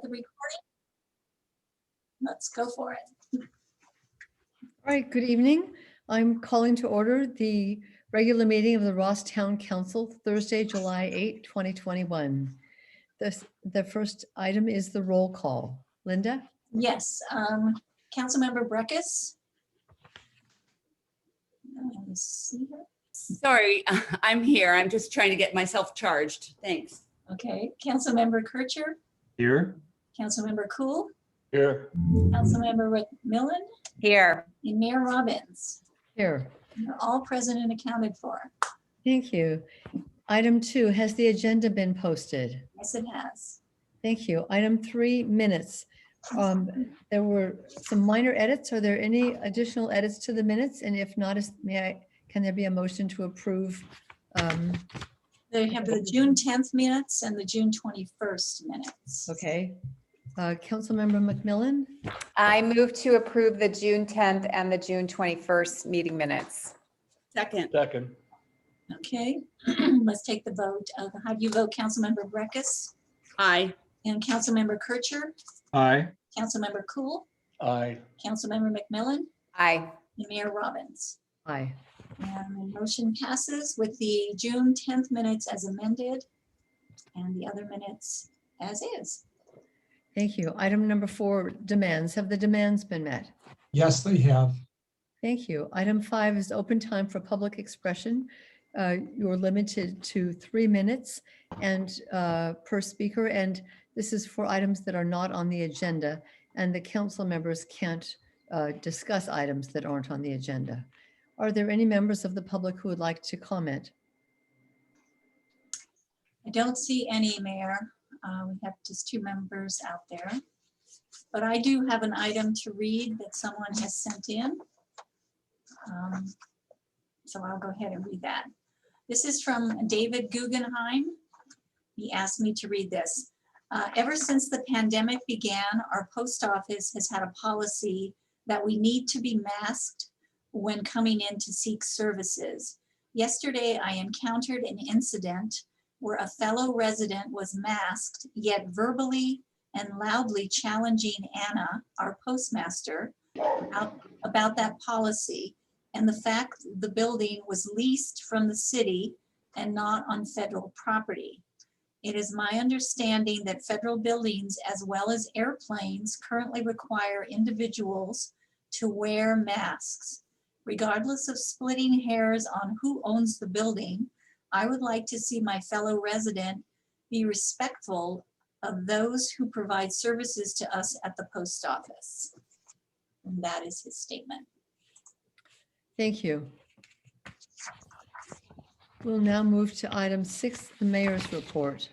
the recording. Let's go for it. All right, good evening. I'm calling to order the regular meeting of the Ross Town Council, Thursday, July 8, 2021. The first item is the roll call. Linda? Yes, Councilmember Breckus. Let me see her. Sorry, I'm here. I'm just trying to get myself charged. Thanks. Okay, Councilmember Kircher, Here. Councilmember Cool, Here. Councilmember McMillan, Here. and Mayor Robbins. Here. You're all present and accounted for. Thank you. Item 2, has the agenda been posted? Yes, it has. Thank you. Item 3, minutes. There were some minor edits. Are there any additional edits to the minutes? And if not, can there be a motion to approve? They have the June 10th minutes and the June 21st minutes. Okay. Councilmember McMillan? I move to approve the June 10th and the June 21st meeting minutes. Second. Second. Okay, let's take the vote. How do you vote, Councilmember Breckus Aye. and Councilmember Kircher, Aye. Councilmember Cool, Aye. Councilmember McMillan, Aye. and Mayor Robbins. Aye. And the motion passes with the June 10th minutes as amended and the other minutes as is. Thank you. Item number 4, demands. Have the demands been met? Yes, they have. Thank you. Item 5 is open time for public expression. You're limited to 3 minutes and per speaker, and this is for items that are not on the agenda, and the council members can't discuss items that aren't on the agenda. Are there any members of the public who would like to comment? I don't see any, Mayor. We have just 2 members out there. But I do have an item to read that someone has sent in. So I'll go ahead and read that. This is from David Guggenheim. He asked me to read this. Ever since the pandemic began, our post office has had a policy that we need to be masked when coming in to seek services. Yesterday, I encountered an incident where a fellow resident was masked, yet verbally and loudly challenging Anna, our postmaster, about that policy and the fact the building was leased from the city and not on federal property. It is my understanding that federal buildings as well as airplanes currently require individuals to wear masks. Regardless of splitting hairs on who owns the building, I would like to see my fellow resident be respectful of those who provide services to us at the post office. And that is his statement. Thank you. We'll now move to item 6, the mayor's report.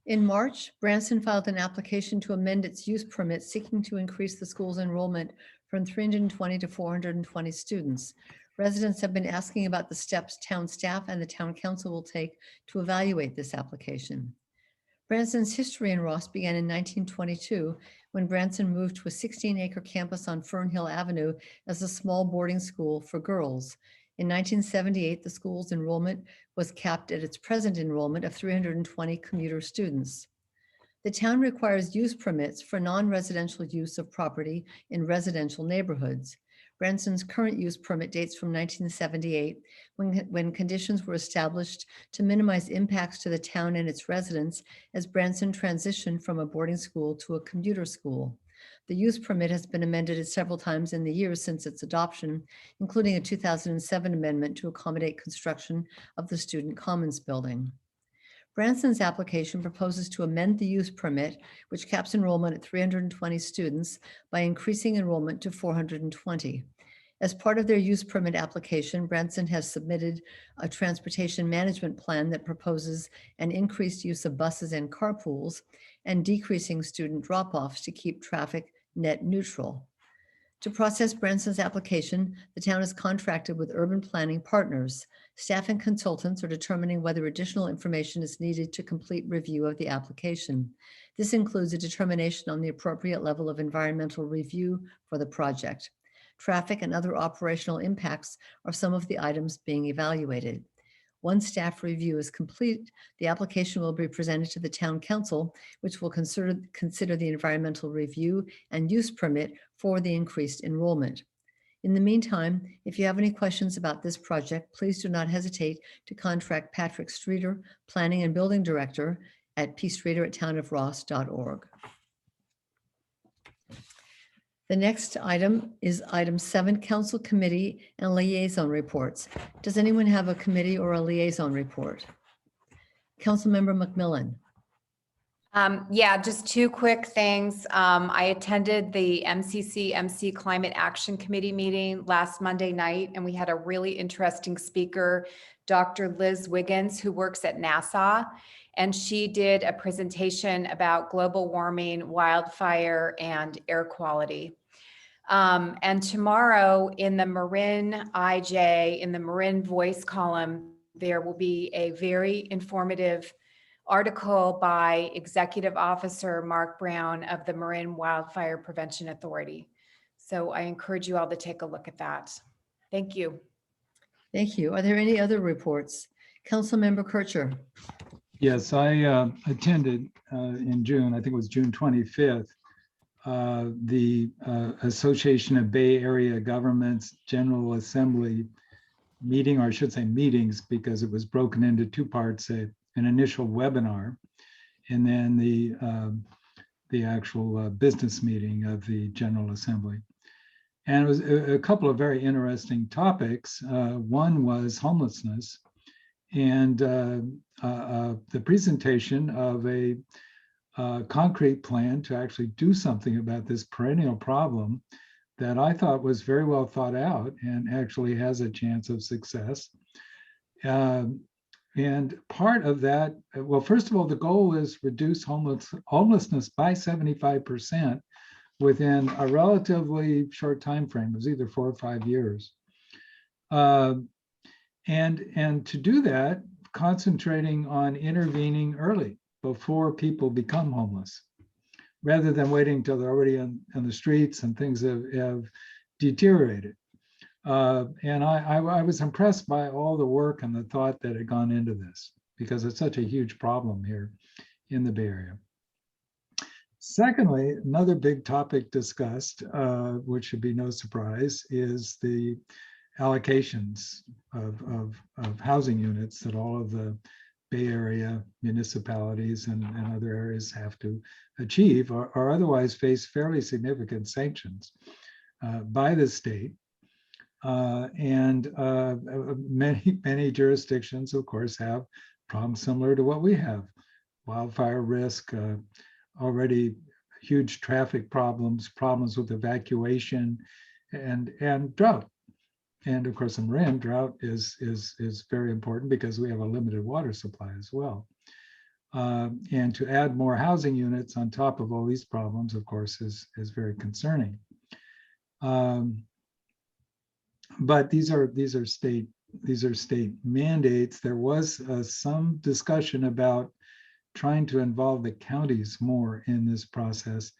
In March, Branson filed an application to amend its use permit seeking to increase the school's enrollment from 320 to 420 students. Residents have been asking about the steps town staff and the town council will take to evaluate this application. Branson's history in Ross began in 1922 when Branson moved to a 16-acre campus on Fernhill Avenue as a small boarding school for girls. In 1978, the school's enrollment was capped at its present enrollment of 320 commuter students. The town requires use permits for non-residential use of property in residential neighborhoods. Branson's current use permit dates from 1978, when conditions were established to minimize impacts to the town and its residents as Branson transitioned from a boarding school to a commuter school. The use permit has been amended several times in the years since its adoption, including a 2007 amendment to accommodate construction of the Student Commons building. Branson's application proposes to amend the use permit, which caps enrollment at 320 students, by increasing enrollment to 420. As part of their use permit application, Branson has submitted a transportation management plan that proposes an increased use of buses and carpools and decreasing student drop-offs to keep traffic net neutral. To process Branson's application, the town is contracted with Urban Planning Partners. Staff and consultants are determining whether additional information is needed to complete review of the application. This includes a determination on the appropriate level of environmental review for the project. Traffic and other operational impacts are some of the items being evaluated. Once staff review is complete, the application will be presented to the town council, which will consider the environmental review and use permit for the increased enrollment. In the meantime, if you have any questions about this project, please do not hesitate to contact Patrick Streeter, Planning and Building Director, at pstreeter@townofross.org. The next item is item 7, council committee and liaison reports. Does anyone have a committee or a liaison report? Councilmember McMillan. Yeah, just two quick things. I attended the MC Climate Action Committee meeting last Monday night, and we had a really interesting speaker, Dr. Liz Wiggins, who works at NASA. And she did a presentation about global warming, wildfire, and air quality. And tomorrow in the Marin IJ, in the Marin Voice column, there will be a very informative article by Executive Officer Mark Brown of the Marin Wildfire Prevention Authority. So I encourage you all to take a look at that. Thank you. Thank you. Are there any other reports? Councilmember Kircher. Yes, I attended in June, I think it was June 25th, the Association of Bay Area Governments General Assembly meeting, or I should say meetings, because it was broken into two parts, an initial webinar, and then the actual business meeting of the General Assembly. And it was a couple of very interesting topics. One was homelessness, and the presentation of a concrete plan to actually do something about this perennial problem that I thought was very well thought out and actually has a chance of success. And part of that, well, first of all, the goal is reduce homelessness by 75% within a relatively short time frame. It was either 4 or 5 years. And to do that, concentrating on intervening early before people become homeless, rather than waiting until they're already on the streets and things have deteriorated. And I was impressed by all the work and the thought that had gone into this, because it's such a huge problem here in the Bay Area. Secondly, another big topic discussed, which should be no surprise, is the allocations of housing units that all of the Bay Area municipalities and other areas have to achieve, or otherwise face fairly significant sanctions by the state. And many jurisdictions, of course, have problems similar to what we have: wildfire risk, already huge traffic problems with evacuation, and drought. And of course, in Marin, drought is very important because we have a limited water supply as well. And to add more housing units on top of all these problems, of course, is very concerning. But these are state mandates. There was some discussion about trying to involve the counties more in this process,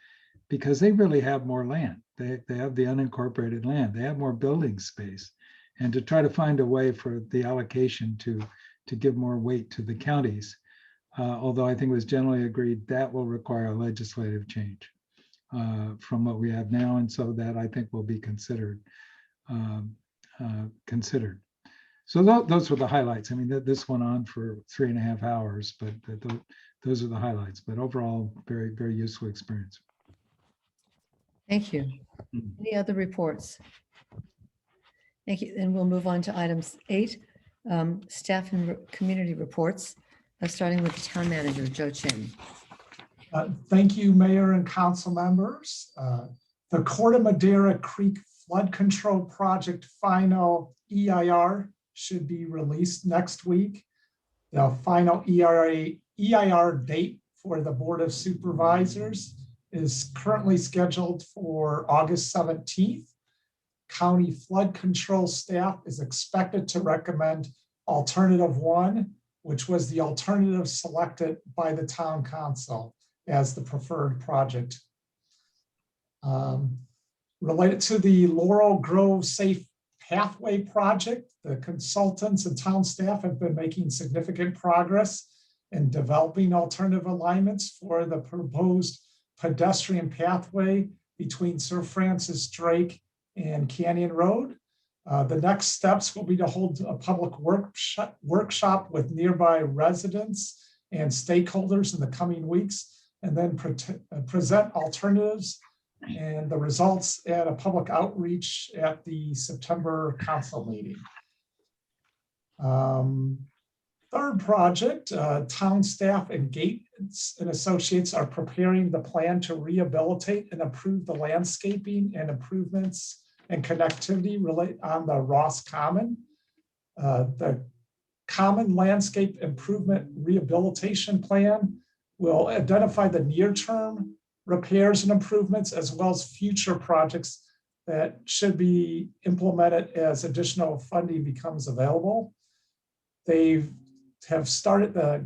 because they really have more land. They have the unincorporated land. They have more building space, and to try to find a way for the allocation to give more weight to the counties. Although I think it was generally agreed that will require a legislative change from what we have now, and so that I think will be considered. So those were the highlights. I mean, this went on for 3.5 hours, but those are the highlights. But overall, very, very useful experience. Thank you. Any other reports? Thank you. Then we'll move on to items 8, staff and community reports, starting with the town manager, Joe Chin. Thank you, Mayor and council members. The Corte Madera Creek Flood Control Project final EIR should be released next week. The final EIR date for the Board of Supervisors is currently scheduled for August 17th. County flood control staff is expected to recommend alternative 1, which was the alternative selected by the town council as the preferred project. Related to the Laurel Grove Safe Pathway project, The consultants and town staff have been making significant progress in developing alternative alignments for the proposed pedestrian pathway between Sir Francis Drake and Canyon Road. The next steps will be to hold a public workshop with nearby residents and stakeholders in the coming weeks, and then present alternatives and the results at a public outreach at the September council meeting. Third project, town staff and Gates and Associates are preparing the plan to rehabilitate and improve the landscaping and improvements and connectivity on the Ross Common. The Common Landscape Improvement Rehabilitation Plan will identify the near-term repairs and improvements as well as future projects that should be implemented as additional funding becomes available. The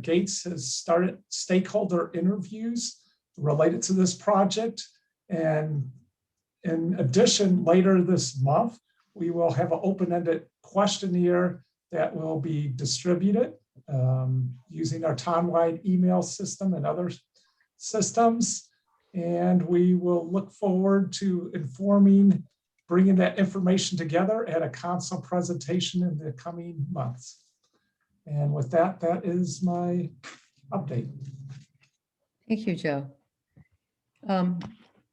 Gates has started stakeholder interviews related to this project. And in addition, later this month, we will have an open-ended questionnaire that will be distributed using our townwide email system and other systems. And we will look forward to bringing that information together at a council presentation in the coming months. And with that, that is my update. Thank you, Joe.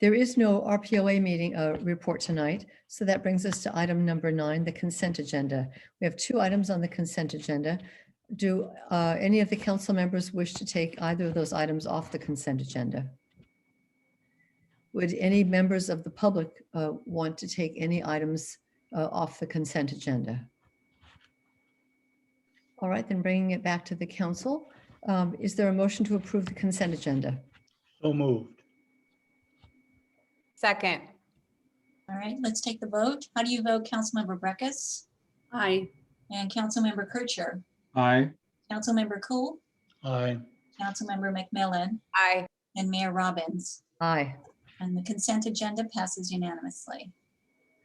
There is no RPOA meeting report tonight, so that brings us to item number 9, the consent agenda. We have 2 items on the consent agenda. Do any of the council members wish to take either of those items off the consent agenda? Would any members of the public want to take any items off the consent agenda? All right, then bringing it back to the council. Is there a motion to approve the consent agenda? So moved. Second. All right, let's take the vote. How do you vote, Councilmember Breckus? Aye. And Councilmember Kircher? Aye. Councilmember Cool? Aye. Councilmember McMillan? Aye. And Mayor Robbins? Aye. And the consent agenda passes unanimously.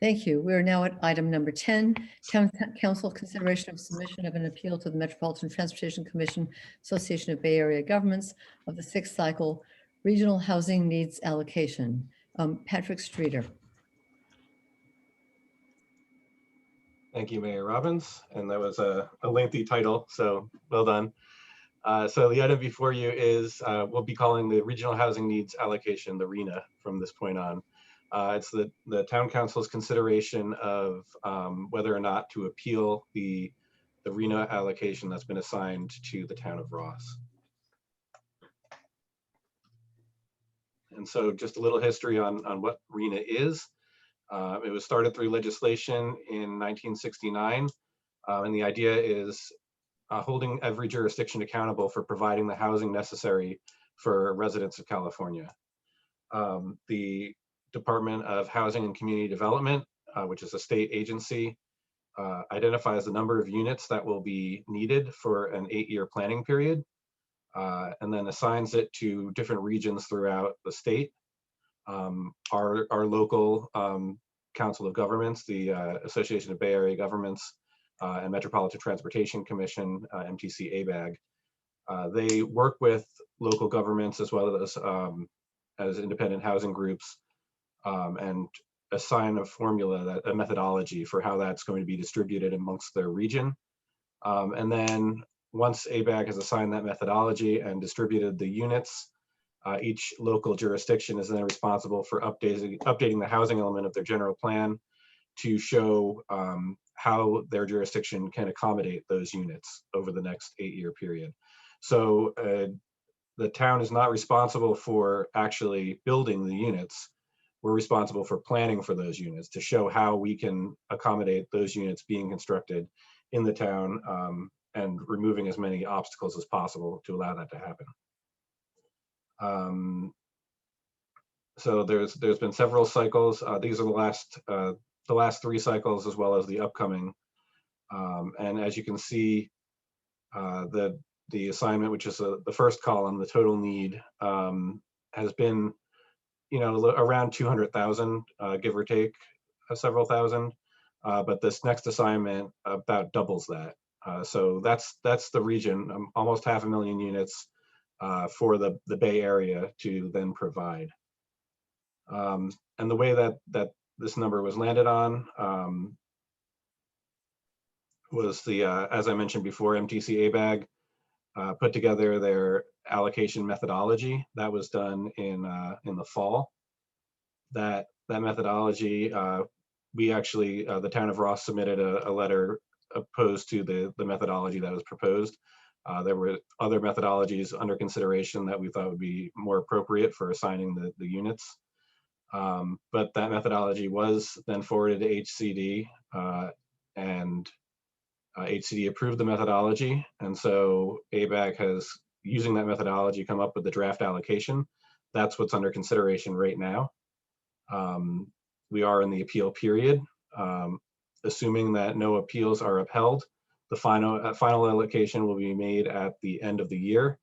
Thank you. We are now at item number 10, Town Council consideration of submission of an appeal to the Metropolitan Transportation Commission, Association of Bay Area Governments of the 6th cycle regional housing needs allocation. Patrick Streeter. Thank you, Mayor Robbins. And that was a lengthy title, so well done. So the item before you is, we'll be calling the Regional Housing Needs Allocation, the RHNA, from this point on. It's the town council's consideration of whether or not to appeal the RHNA allocation that's been assigned to the town of Ross. And so just a little history on what RHNA is. It was started through legislation in 1969. And the idea is holding every jurisdiction accountable for providing the housing necessary for residents of California. The Department of Housing and Community Development, which is a state agency, identifies the number of units that will be needed for an 8-year planning period, and then assigns it to different regions throughout the state. Our local Council of Governments, the Association of Bay Area Governments, and Metropolitan Transportation Commission, MTC ABAG, they work with local governments as well as independent housing groups, and assign a formula, a methodology for how that's going to be distributed amongst their region. And then once ABAG has assigned that methodology and distributed the units, each local jurisdiction is then responsible for updating the housing element of their general plan to show how their jurisdiction can accommodate those units over the next 8-year period. So the town is not responsible for actually building the units. We're responsible for planning for those units to show how we can accommodate those units being constructed in the town, and removing as many obstacles as possible to allow that to happen. So there's been several cycles. These are the last 3 cycles as well as the upcoming. And as you can see, the assignment, which is the first column, the total need, has been, around 200,000, give or take several thousand. but this next assignment about doubles that. So that's the region, almost 500,000 units for the Bay Area to then provide. And the way that this number was landed on was the, as I mentioned before, MTC ABAG put together their allocation methodology. That was done in the fall. That methodology, we actually, the town of Ross submitted a letter opposed to the methodology that was proposed. There were other methodologies under consideration that we thought would be more appropriate for assigning the units. But that methodology was then forwarded to HCD, and HCD approved the methodology. And so ABAG has, using that methodology, come up with the draft allocation. That's what's under consideration right now. We are in the appeal period. Assuming that no appeals are upheld, the final allocation will be made at the end of the year.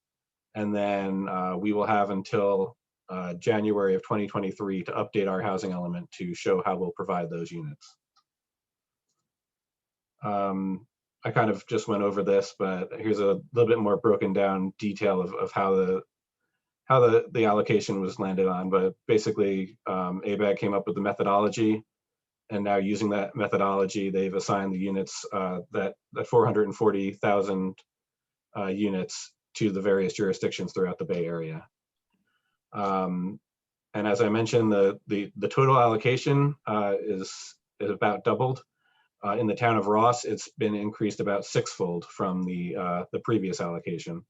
And then we will have until January of 2023 to update our housing element to show how we'll provide those units. I kind of just went over this, but here's a little bit more broken down detail of how the allocation was landed on. But basically, ABAG came up with the methodology, and now using that methodology, they've assigned the units, that 440,000 units to the various jurisdictions throughout the Bay Area. And as I mentioned, the total allocation is about doubled. In the town of Ross, it's been increased about sixfold from the previous allocation.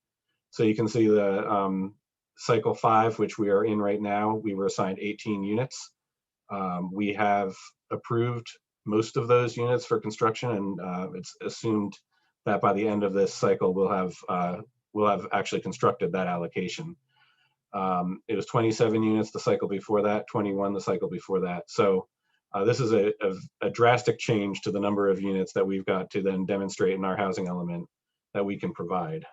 So you can see the cycle 5, which we are in right now, we were assigned 18 units. We have approved most of those units for construction, and it's assumed that by the end of this cycle, we'll have actually constructed that allocation. It was 27 units the cycle before that, 21 the cycle before that. So this is a drastic change to the number of units that we've got to then demonstrate in our housing element that we can provide.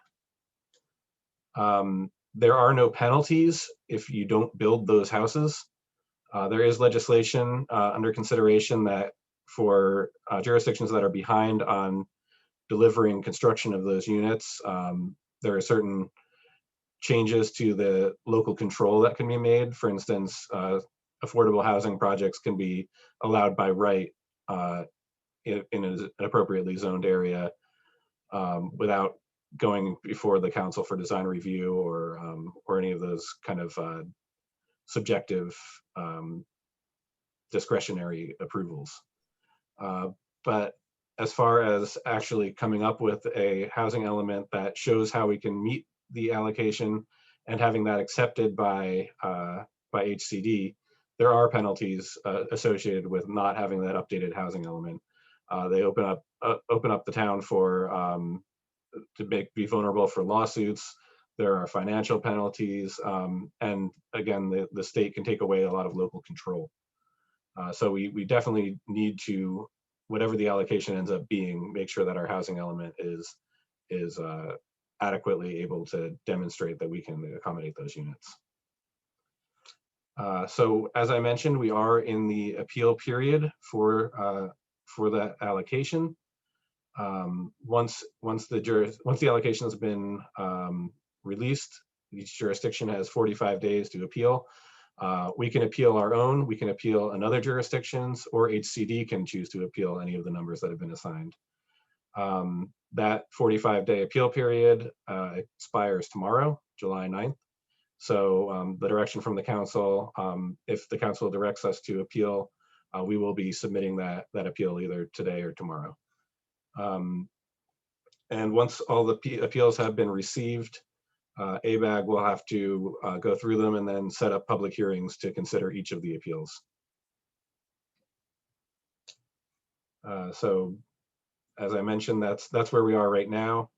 There are no penalties if you don't build those houses. There is legislation under consideration that for jurisdictions that are behind on delivering construction of those units, there are certain changes to the local control that can be made. For instance, affordable housing projects can be allowed by right in an appropriately zoned area without going before the Council for Design Review or any of those kind of subjective discretionary approvals. But as far as actually coming up with a housing element that shows how we can meet the allocation and having that accepted by HCD, there are penalties associated with not having that updated housing element. They open up the town for be vulnerable for lawsuits. There are financial penalties, and again, the state can take away a lot of local control. So we definitely need to, whatever the allocation ends up being, make sure that our housing element is adequately able to demonstrate that we can accommodate those units. So as I mentioned, we are in the appeal period for that allocation. Once the allocation has been released, each jurisdiction has 45 days to appeal. We can appeal our own, we can appeal another jurisdiction's, or HCD can choose to appeal any of the numbers that have been assigned. That 45-day appeal period expires tomorrow, July 9th. So the direction from the council, if the council directs us to appeal, we will be submitting that appeal either today or tomorrow. And once all the appeals have been received, ABAG will have to go through them and then set up public hearings to consider each of the appeals. So as I mentioned, that's where we are right now.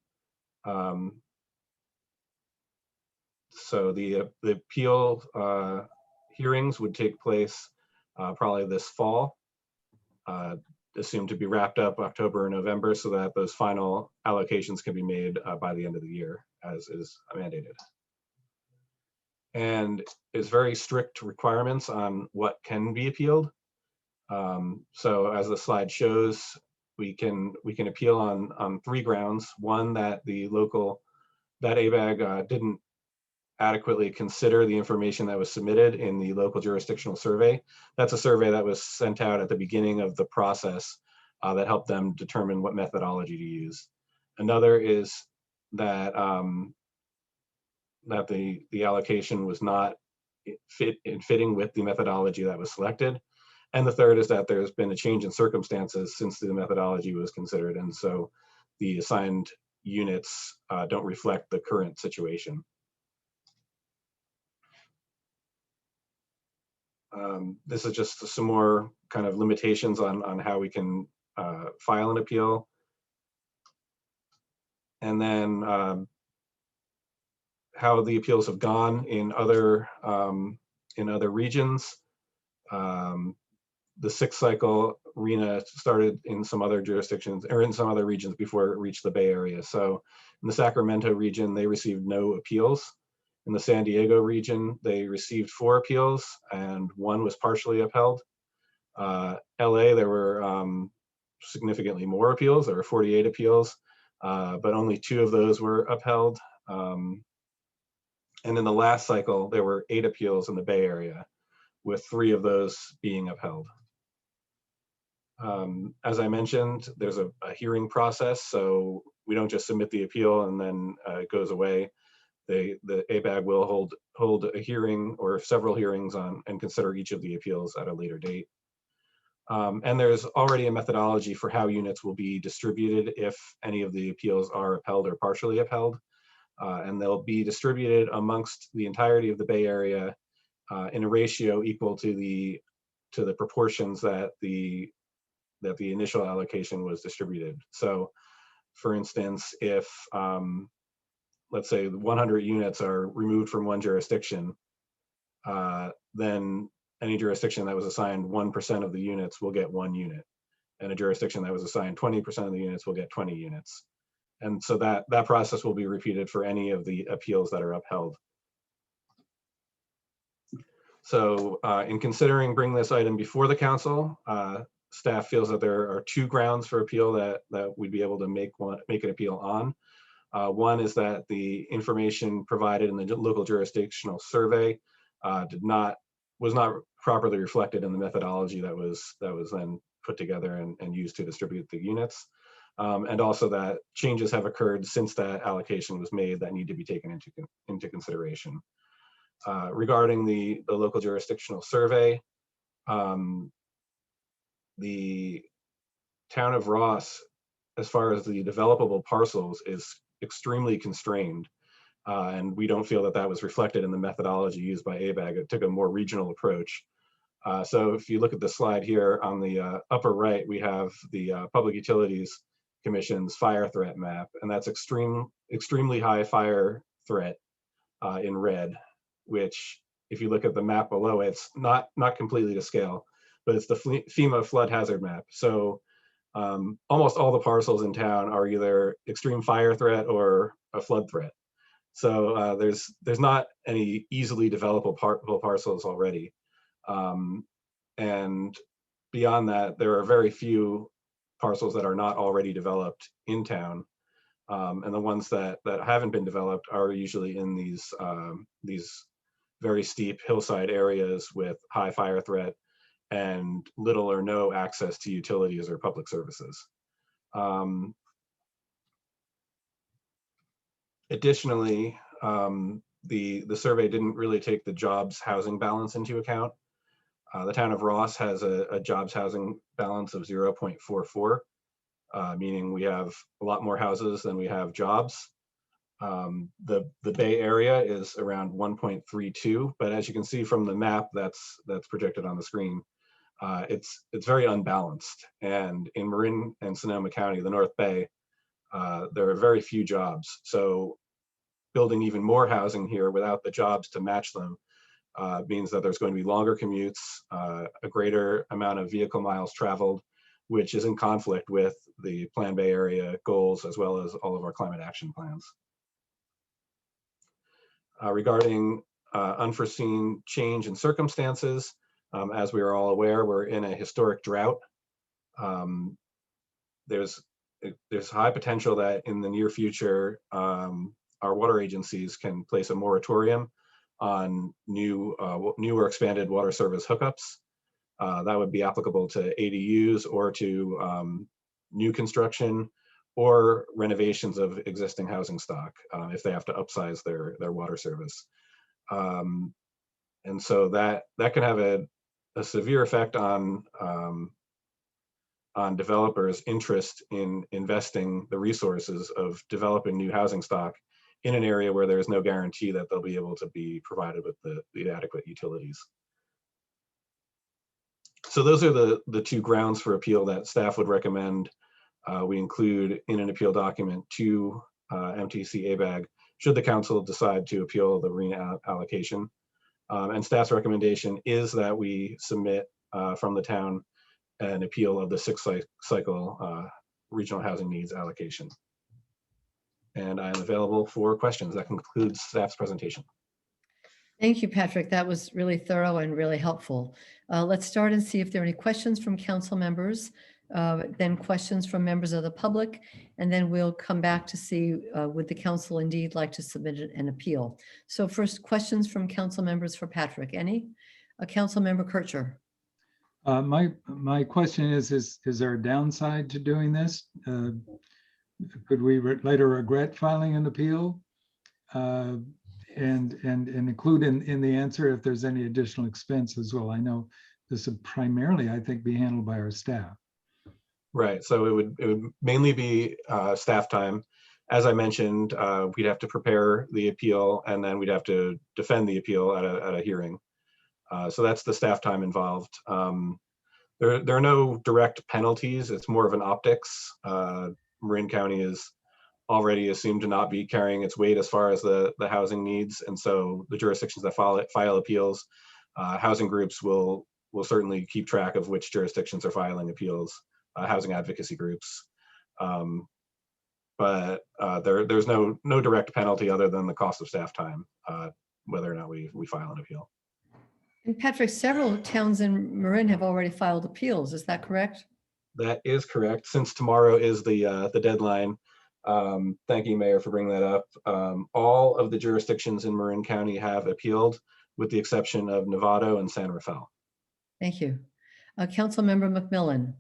So the appeal hearings would take place probably this fall, assumed to be wrapped up October or November, so that those final allocations can be made by the end of the year, as is mandated. And it's very strict requirements on what can be appealed. So as the slide shows, we can appeal on 3 grounds. One, that that ABAG didn't adequately consider the information that was submitted in the local jurisdictional survey. That's a survey that was sent out at the beginning of the process that helped them determine what methodology to use. Another is that that the allocation was not fitting with the methodology that was selected. And the third is that there's been a change in circumstances since the methodology was considered. And so the assigned units don't reflect the current situation. This is just some more kind of limitations on how we can file an appeal. And then how the appeals have gone in other regions. The 6th cycle, RHNA started in some other jurisdictions or in some other regions before it reached the Bay Area. So in the Sacramento region, they received no appeals. In the San Diego region, they received 4 appeals and 1 was partially upheld. LA, there were significantly more appeals. There were 48 appeals, but only 2 of those were upheld. And in the last cycle, there were 8 appeals in the Bay Area, with 3 of those being upheld. As I mentioned, there's a hearing process, so we don't just submit the appeal and then it goes away. The ABAG will hold a hearing or several hearings on and consider each of the appeals at a later date. And there's already a methodology for how units will be distributed if any of the appeals are upheld or partially upheld. And they'll be distributed amongst the entirety of the Bay Area in a ratio equal to the proportions that the initial allocation was distributed. So for instance, if let's say 100 units are removed from one jurisdiction, then any jurisdiction that was assigned 1% of the units will get 1 unit. And a jurisdiction that was assigned 20% of the units will get 20 units. And so that process will be repeated for any of the appeals that are upheld. So in considering bringing this item before the council, staff feels that there are 2 grounds for appeal that we'd be able to make an appeal on. One is that the information provided in the local jurisdictional survey was not properly reflected in the methodology that was then put together and used to distribute the units. And also that changes have occurred since that allocation was made that need to be taken into consideration. Regarding the local jurisdictional survey, the town of Ross, as far as the developable parcels, is extremely constrained. And we don't feel that that was reflected in the methodology used by ABAG. It took a more regional approach. So if you look at the slide here on the upper right, we have the Public Utilities Commission's fire threat map, and that's extremely high fire threat in red, which if you look at the map below, it's not completely to scale, but it's the FEMA flood hazard map. So almost all the parcels in town are either extreme fire threat or a flood threat. So there's not any easily developable parcels already. And beyond that, there are very few parcels that are not already developed in town. And the ones that haven't been developed are usually in these very steep hillside areas with high fire threat and little or no access to utilities or public services. Additionally, the survey didn't really take the jobs housing balance into account. The town of Ross has a jobs housing balance of 0.44, meaning we have a lot more houses than we have jobs. The Bay Area is around 1.32, but as you can see from the map that's projected on the screen, it's very unbalanced. And in Marin and Sonoma County, the North Bay, there are very few jobs. So building even more housing here without the jobs to match them means that there's going to be longer commutes, a greater amount of vehicle miles traveled, which is in conflict with the Plan Bay Area goals, as well as all of our climate action plans. Regarding unforeseen change in circumstances, As we are all aware, we're in a historic drought. There's high potential that in the near future, our water agencies can place a moratorium on new or expanded water service hookups. That would be applicable to ADUs or to new construction or renovations of existing housing stock if they have to upsize their water service. And so that can have a severe effect on developers' interest in investing the resources of developing new housing stock in an area where there is no guarantee that they'll be able to be provided with the adequate utilities. So those are the two grounds for appeal that staff would recommend we include in an appeal document to MTC ABAG should the council decide to appeal the RENA allocation. And staff's recommendation is that we submit from the town an appeal of the sixth cycle regional housing needs allocation. And I'm available for questions. That concludes staff's presentation. Thank you, Patrick. That was really thorough and really helpful. Let's start and see if there are any questions from council members, then questions from members of the public, and then we'll come back to see would the council indeed like to submit an appeal. So first, questions from council members for Patrick. Any? Council member Kircher. My question is there a downside to doing this? Could we later regret filing an appeal? And include in the answer if there's any additional expense as well. I know this would primarily, I think, be handled by our staff. Right, so it would mainly be staff time. As I mentioned, we'd have to prepare the appeal and then we'd have to defend the appeal at a hearing. So that's the staff time involved. There are no direct penalties. It's more of an optics. Marin County is already assumed to not be carrying its weight as far as the housing needs. And so the jurisdictions that file appeals, housing groups will certainly keep track of which jurisdictions are filing appeals, housing advocacy groups. But there's no direct penalty other than the cost of staff time, whether or not we file an appeal. And Patrick, several towns in Marin have already filed appeals. Is that correct? That is correct. Since tomorrow is the deadline, thank you, Mayor, for bringing that up. All of the jurisdictions in Marin County have appealed, with the exception of Novato and San Rafael. Thank you. Councilmember McMillan.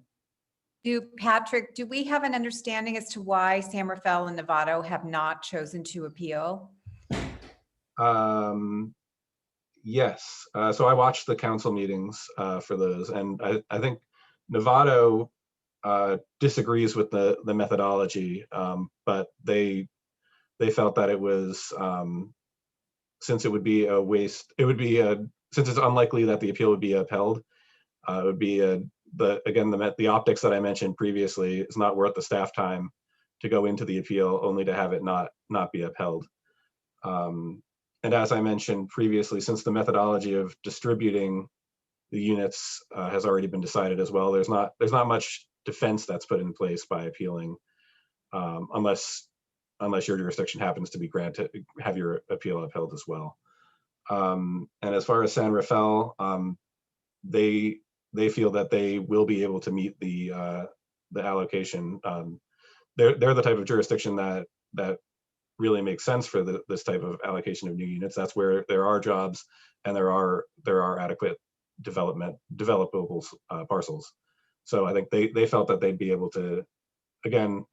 Patrick, do we have an understanding as to why San Rafael and Novato have not chosen to appeal? Yes. So I watched the council meetings for those, and I think Novato disagrees with the methodology, but they felt that it was since it would be a waste. It would be since it's unlikely that the appeal would be upheld. It would be the optics that I mentioned previously is not worth the staff time to go into the appeal only to have it not be upheld. And as I mentioned previously, since the methodology of distributing the units has already been decided as well, there's not much defense that's put in place by appealing, unless your jurisdiction happens to be have your appeal upheld as well. And as far as San Rafael, they feel that they will be able to meet the allocation. They're the type of jurisdiction that really makes sense for this type of allocation of new units. That's where there are jobs and there are adequate developable parcels. So I think they felt that they'd be able to, again,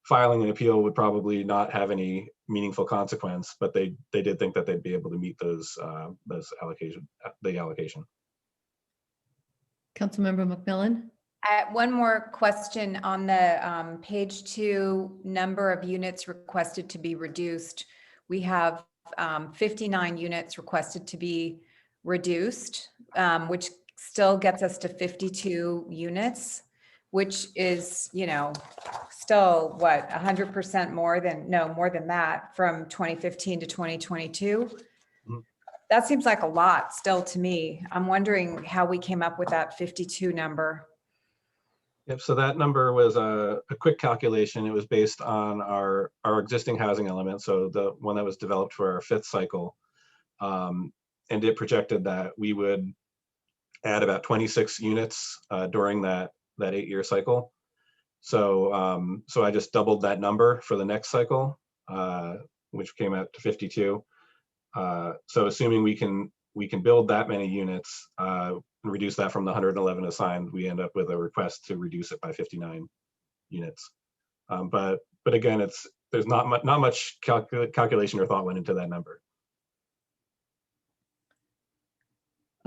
filing an appeal would probably not have any meaningful consequence, but they did think that they'd be able to meet the allocation. Councilmember McMillan. One more question on the page 2, number of units requested to be reduced. We have 59 units requested to be reduced, which still gets us to 52 units, which is, still what, 100% more than that from 2015 to 2022. That seems like a lot still to me. I'm wondering how we came up with that 52 number. Yep, so that number was a quick calculation. It was based on our existing housing element, so the one that was developed for our 5th cycle. And it projected that we would add about 26 units during that 8-year cycle. So so I just doubled that number for the next cycle, which came out to 52. So assuming we can build that many units and reduce that from the 111 assigned, we end up with a request to reduce it by 59 units. But again, there's not much calculation or thought went into that number.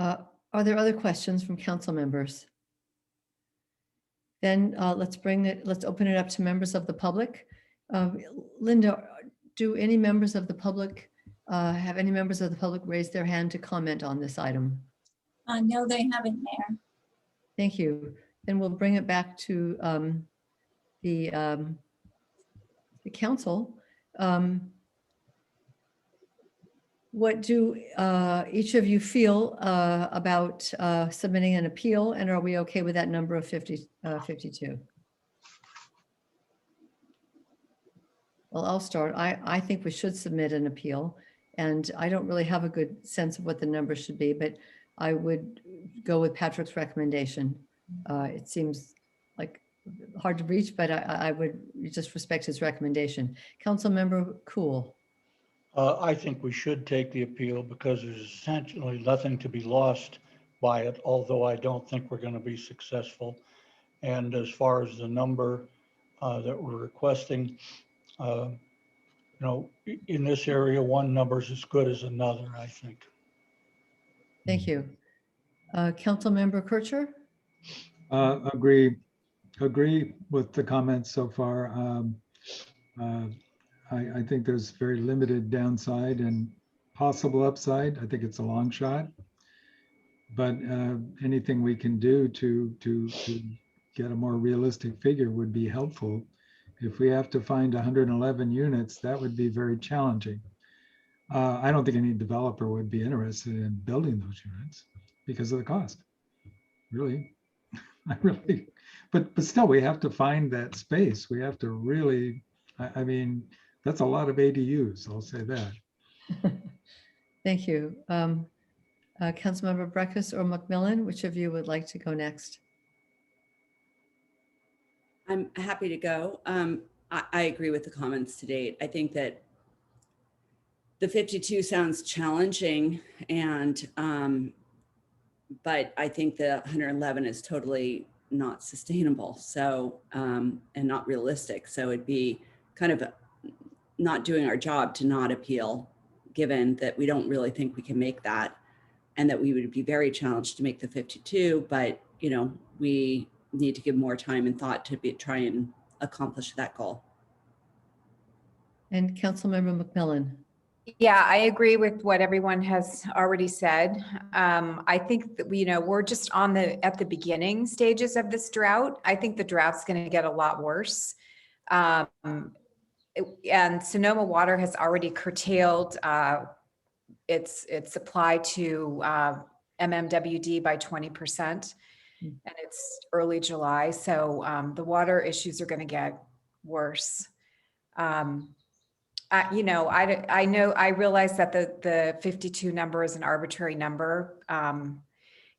Are there other questions from council members? Then let's open it up to members of the public. Linda, do any members of the public, have any members of the public raised their hand to comment on this item? No, they haven't, Mayor. Thank you. Then we'll bring it back to the council. What do each of you feel about submitting an appeal, and are we okay with that number of 52? Well, I'll start. I think we should submit an appeal, and I don't really have a good sense of what the number should be, but I would go with Patrick's recommendation. It seems like hard to reach, but I would just respect his recommendation. Councilmember Cool. I think we should take the appeal because there's essentially nothing to be lost by it, although I don't think we're going to be successful. And as far as the number that we're requesting, you know, in this area, one number is as good as another, I think. Thank you. Councilmember Kircher? Agree with the comments so far. I think there's very limited downside and possible upside. I think it's a long shot, but anything we can do to get a more realistic figure would be helpful. If we have to find 111 units, that would be very challenging. I don't think any developer would be interested in building those units because of the cost. Really, but still, we have to find that space. We have to really, I mean, that's a lot of ADUs, I'll say that. Thank you. Councilmember Breckus or McMillan, which of you would like to go next? I'm happy to go. I agree with the comments to date. I think that the 52 sounds challenging, and but I think the 111 is totally not sustainable. So and not realistic. So it'd be kind of not doing our job to not appeal, given that we don't really think we can make that, and that we would be very challenged to make the 52. But you know, we need to give more time and thought to try and accomplish that goal. And Councilmember McMillan. Yeah, I agree with what everyone has already said. I think that we're just at the beginning stages of this drought. I think the drought's going to get a lot worse. And Sonoma Water has already curtailed its supply to MMWD by 20%, and it's early July, so the water issues are going to get worse. I realize that the 52 number is an arbitrary number.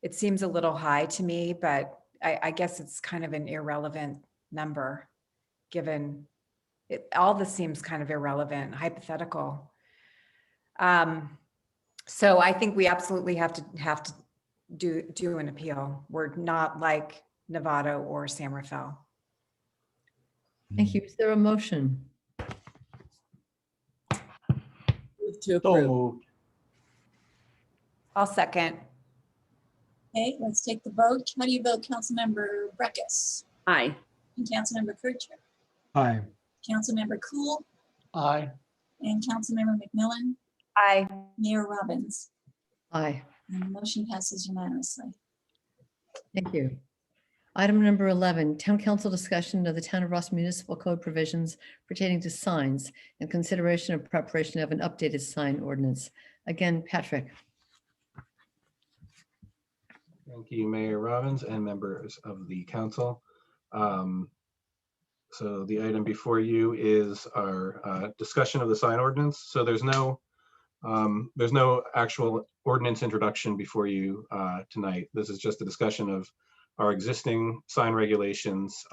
It seems a little high to me, but I guess it's kind of an irrelevant number, given all this seems kind of irrelevant, hypothetical. So I think we absolutely have to do an appeal. We're not like Novato or San Rafael. Thank you. Is there a motion? Move to So approve. moved. I'll second. Okay, let's take the vote. How do you vote, Councilmember Breckus? Aye. And Councilmember Kircher? Aye. Councilmember Cool? Aye. And Councilmember McMillan? Aye. Mayor Robbins? Aye. And the motion passes unanimously. Thank you. Item number 11, Town Council discussion of the Town of Ross Municipal Code provisions pertaining to signs and consideration of preparation of an updated sign ordinance. Again, Patrick. Thank you, Mayor Robbins and members of the council. So the item before you is our discussion of the sign ordinance. So there's no There's no actual ordinance introduction before you tonight. This is just a discussion of our existing sign regulations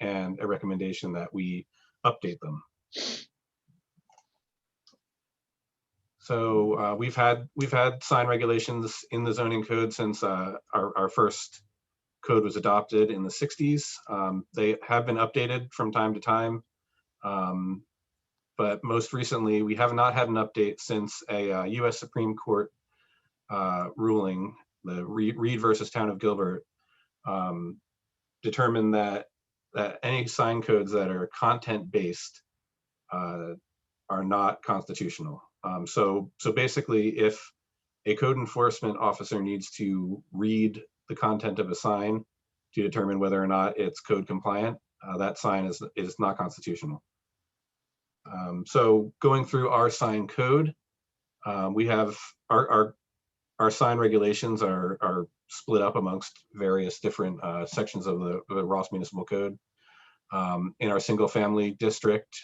and a recommendation that we update them. So we've had sign regulations in the zoning code since our first code was adopted in the 60s. They have been updated from time to time. But most recently, we have not had an update since a US Supreme Court ruling, the Reed versus Town of Gilbert, determined that any sign codes that are content-based are not constitutional. So basically, if a code enforcement officer needs to read the content of a sign to determine whether or not it's code compliant, that sign is not constitutional. So going through our sign code, we have our sign regulations are split up amongst various different sections of the Ross Municipal Code. In our single family district,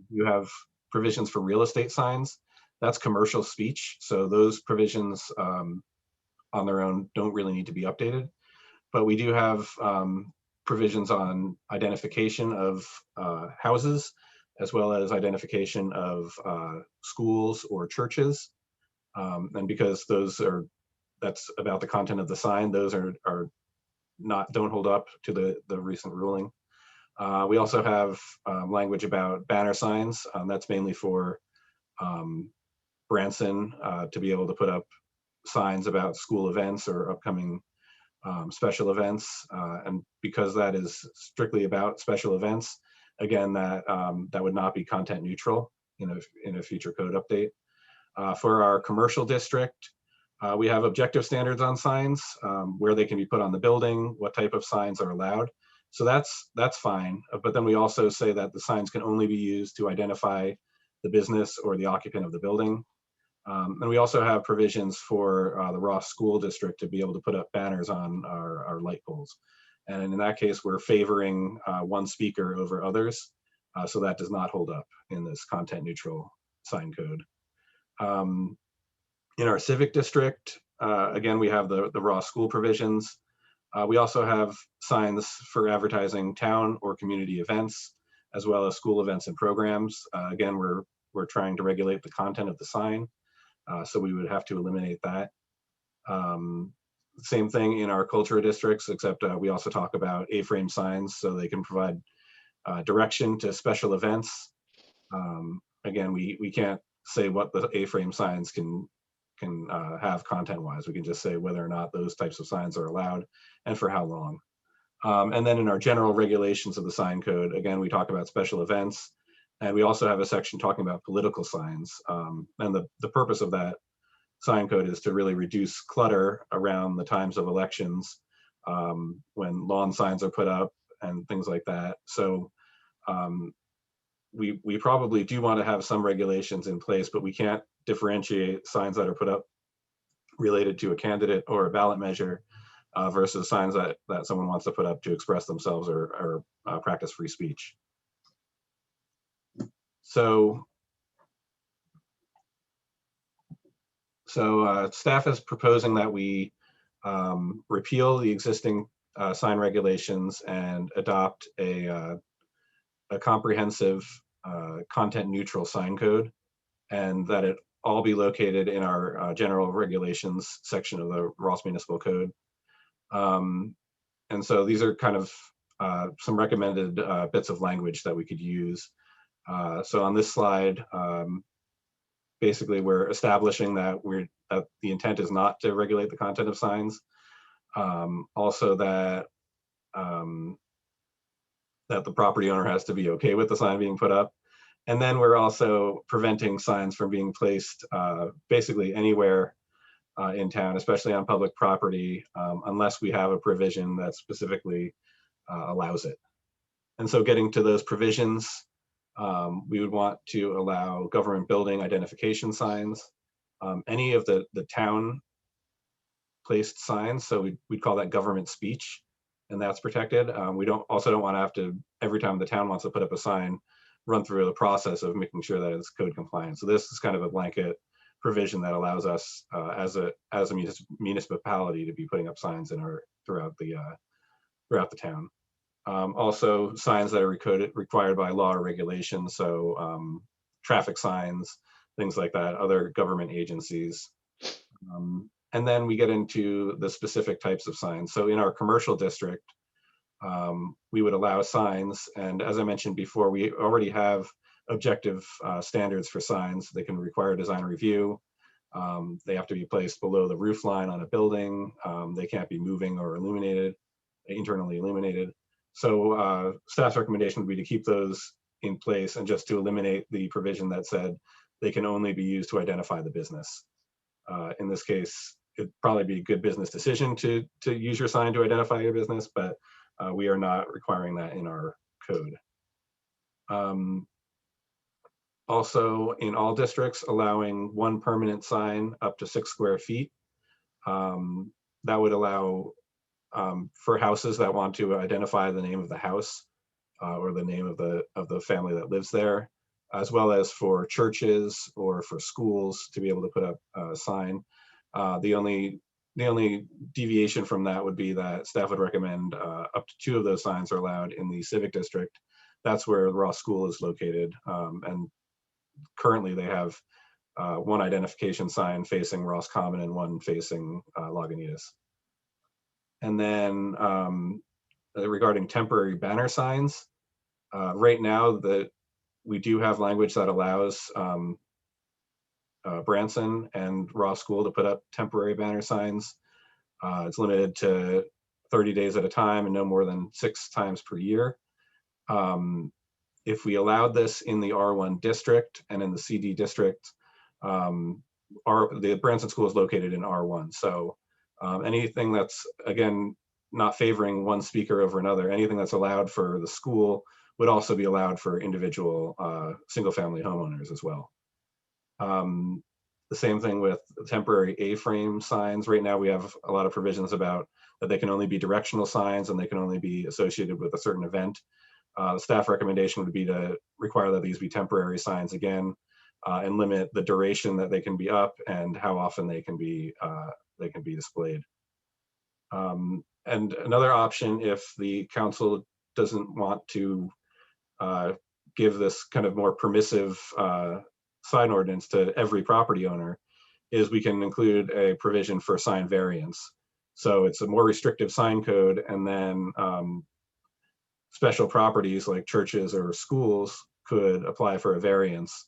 you have provisions for real estate signs. That's commercial speech. So those provisions on their own don't really need to be updated. But we do have provisions on identification of houses, as well as identification of schools or churches. And because that's about the content of the sign, those don't hold up to the recent ruling. We also have language about banner signs. That's mainly for Branson to be able to put up signs about school events or upcoming special events. And because that is strictly about special events, again, that would not be content neutral in a future code update. For our commercial district, we have objective standards on signs, where they can be put on the building, what type of signs are allowed. So that's fine. But then we also say that the signs can only be used to identify the business or the occupant of the building. And we also have provisions for the Ross School District to be able to put up banners on our light poles. And in that case, we're favoring one speaker over others. So that does not hold up in this content neutral sign code. In our civic district, again, we have the Ross School provisions. We also have signs for advertising town or community events, as well as school events and programs. Again, we're trying to regulate the content of the sign. So we would have to eliminate that. Same thing in our cultural districts, except we also talk about A-frame signs so they can provide direction to special events. Again, we can't say what the A-frame signs can have content-wise. We can just say whether or not those types of signs are allowed and for how long. And then in our general regulations of the sign code, again, we talk about special events. And we also have a section talking about political signs. And the purpose of that sign code is to really reduce clutter around the times of elections, when lawn signs are put up and things like that. So we probably do want to have some regulations in place, but we can't differentiate signs that are put up related to a candidate or a ballot measure versus signs that someone wants to put up to express themselves or practice free speech. So staff is proposing that we repeal the existing sign regulations and adopt a comprehensive content neutral sign code, and that it all be located in our general regulations section of the Ross Municipal Code. And so these are kind of some recommended bits of language that we could use. So on this slide, basically we're establishing that the intent is not to regulate the content of signs. Also that the property owner has to be okay with the sign being put up. And then we're also preventing signs from being placed basically anywhere in town, especially on public property, unless we have a provision that specifically allows it. And so getting to those provisions, we would want to allow government building identification signs, any of the town placed signs. So we'd call that government speech, and that's protected. We also don't want to have to, every time the town wants to put up a sign, run through the process of making sure that it's code compliant. So this is kind of a blanket provision that allows us as a municipality to be putting up signs throughout the town. Also, signs that are required by law or regulation, so traffic signs, things like that, other government agencies. And then we get into the specific types of signs. So in our commercial district, we would allow signs. And as I mentioned before, we already have objective standards for signs. They can require design review. They have to be placed below the roof line on a building. They can't be moving or internally illuminated. So staff's recommendation would be to keep those in place and just to eliminate the provision that said they can only be used to identify the business. In this case, it'd probably be a good business decision to use your sign to identify your business, but we are not requiring that in our code. Also, in all districts, allowing one permanent sign up to 6 square feet. That would allow for houses that want to identify the name of the house or the name of the family that lives there, as well as for churches or for schools to be able to put up a sign. The only deviation from that would be that staff would recommend up to 2 of those signs are allowed in the civic district. That's where the Ross School is located. And currently they have one identification sign facing Ross Common and one facing Lagunitas. And then regarding temporary banner signs, right now we do have language that allows Branson and Ross School to put up temporary banner signs. It's limited to 30 days at a time and no more than 6 times per year. If we allowed this in the R1 district and in the CD district, the Branson School is located in R1. So anything that's, again, not favoring one speaker over another, anything that's allowed for the school would also be allowed for individual single-family homeowners as well. The same thing with temporary A-frame signs. Right now we have a lot of provisions about that they can only be directional signs and they can only be associated with a certain event. The staff recommendation would be to require that these be temporary signs again, and limit the duration that they can be up and how often they can be displayed. And another option, if the council doesn't want to give this kind of more permissive sign ordinance to every property owner, is we can include a provision for sign variance. So it's a more restrictive sign code, and then special properties like churches or schools could apply for a variance